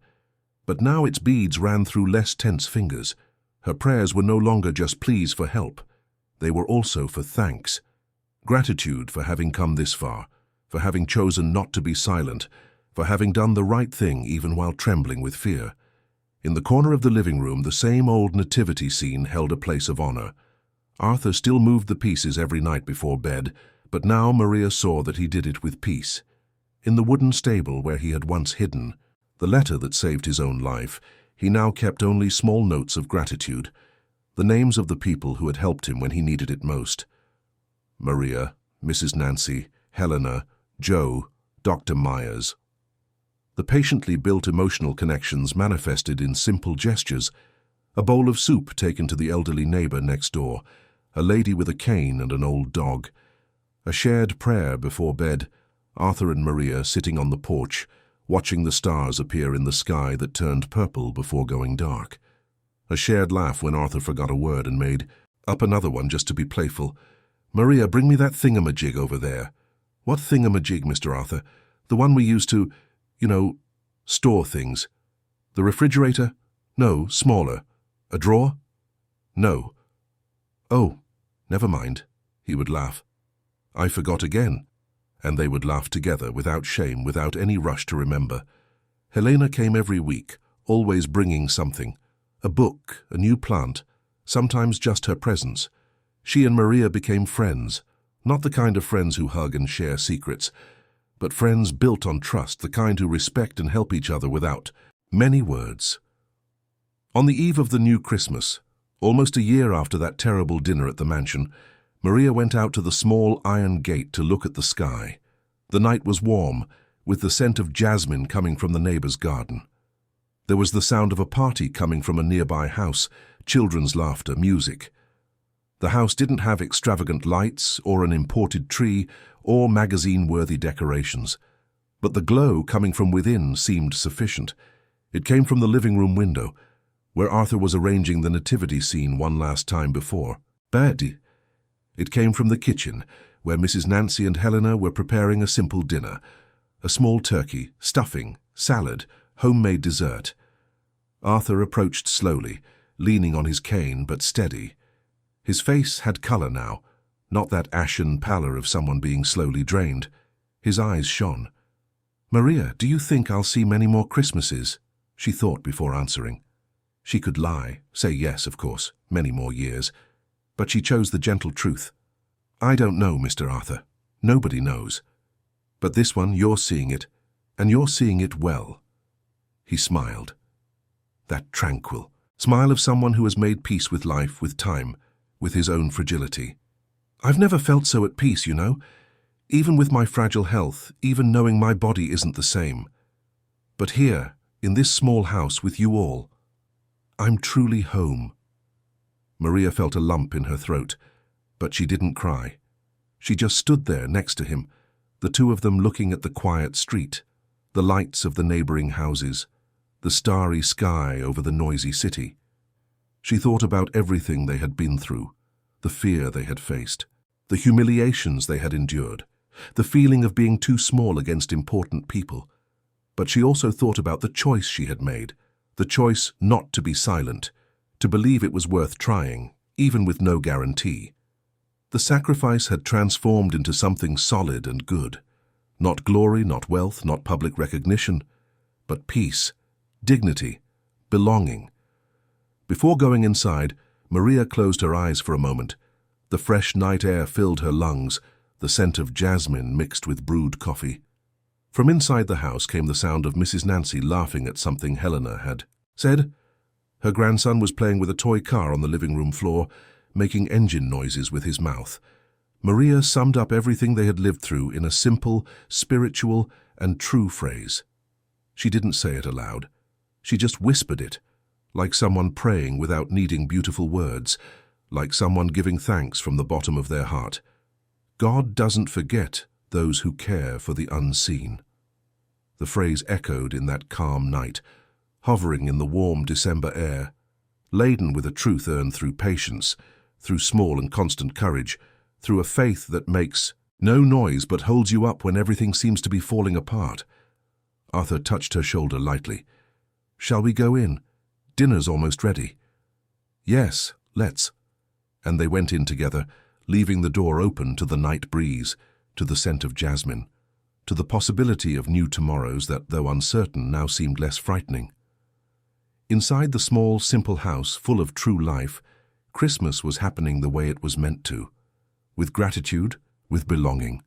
but now its beads ran through less tense fingers. Her prayers were no longer just pleas for help. They were also for thanks. Gratitude for having come this far, for having chosen not to be silent, for having done the right thing even while trembling with fear. In the corner of the living room, the same old nativity scene held a place of honor. Arthur still moved the pieces every night before bed, but now Maria saw that he did it with peace. In the wooden stable where he had once hidden the letter that saved his own life, he now kept only small notes of gratitude, the names of the people who had helped him when he needed it most. Maria, Mrs. Nancy, Helena, Joe, Dr. Myers. The patiently built emotional connections manifested in simple gestures: a bowl of soup taken to the elderly neighbor next door, a lady with a cane and an old dog, a shared prayer before bed, Arthur and Maria sitting on the porch, watching the stars appear in the sky that turned purple before going dark, a shared laugh when Arthur forgot a word and made up another one just to be playful. "Maria, bring me that thingamajig over there." "What thingamajig, Mr. Arthur?" "The one we use to, store things." "The refrigerator?" "No, smaller." "A drawer?" "No." "Oh, never mind," he would laugh. "I forgot again." And they would laugh together, without shame, without any rush to remember. Helena came every week, always bringing something: a book, a new plant, sometimes just her presence. She and Maria became friends, not the kind of friends who hug and share secrets, but friends built on trust, the kind who respect and help each other without many words. On the eve of the new Christmas, almost a year after that terrible dinner at the mansion, Maria went out to the small iron gate to look at the sky. The night was warm, with the scent of jasmine coming from the neighbor's garden. There was the sound of a party coming from a nearby house, children's laughter, music. The house didn't have extravagant lights or an imported tree or magazine-worthy decorations, but the glow coming from within seemed sufficient. It came from the living room window, where Arthur was arranging the nativity scene one last time before. It came from the kitchen, where Mrs. Nancy and Helena were preparing a simple dinner, a small turkey, stuffing, salad, homemade dessert. Arthur approached slowly, leaning on his cane but steady. His face had color now, not that ashen pallor of someone being slowly drained. His eyes shone. "Maria, do you think I'll see many more Christmases?" she thought before answering. She could lie, say yes, of course, many more years, but she chose the gentle truth. "I don't know, Mr. Arthur. Nobody knows. But this one, you're seeing it, and you're seeing it well." He smiled. That tranquil smile of someone who has made peace with life, with time, with his own fragility. "I've never felt so at peace, you know, even with my fragile health, even knowing my body isn't the same. But here, in this small house with you all, I'm truly home." Maria felt a lump in her throat, but she didn't cry. She just stood there next to him, the two of them looking at the quiet street, the lights of the neighboring houses, the starry sky over the noisy city. She thought about everything they had been through, the fear they had faced, the humiliations they had endured, the feeling of being too small against important people. But she also thought about the choice she had made, the choice not to be silent, to believe it was worth trying, even with no guarantee. The sacrifice had transformed into something solid and good. Not glory, not wealth, not public recognition, but peace, dignity, belonging. Before going inside, Maria closed her eyes for a moment. The fresh night air filled her lungs, the scent of jasmine mixed with brewed coffee. From inside the house came the sound of Mrs. Nancy laughing at something Helena had said. Her grandson was playing with a toy car on the living room floor, making engine noises with his mouth. Maria summed up everything they had lived through in a simple, spiritual, and true phrase. She didn't say it aloud. She just whispered it, like someone praying without needing beautiful words, like someone giving thanks from the bottom of their heart. God doesn't forget those who care for the unseen. The phrase echoed in that calm night, hovering in the warm December air, laden with a truth earned through patience, through small and constant courage, through a faith that makes no noise but holds you up when everything seems to be falling apart. Arthur touched her shoulder lightly. "Shall we go in? Dinner's almost ready." "Yes, let's." And they went in together, leaving the door open to the night breeze, to the scent of jasmine, to the possibility of new tomorrows that, though uncertain, now seemed less frightening. Inside the small, simple house full of true life, Christmas was happening the way it was meant to, with gratitude, with belonging,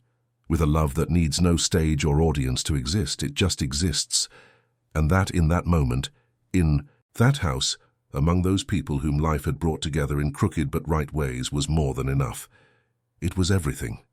with a love that needs no stage or audience to exist. It just exists, and that in that moment, in that house, among those people whom life had brought together in crooked but right ways, was more than enough. It was everything.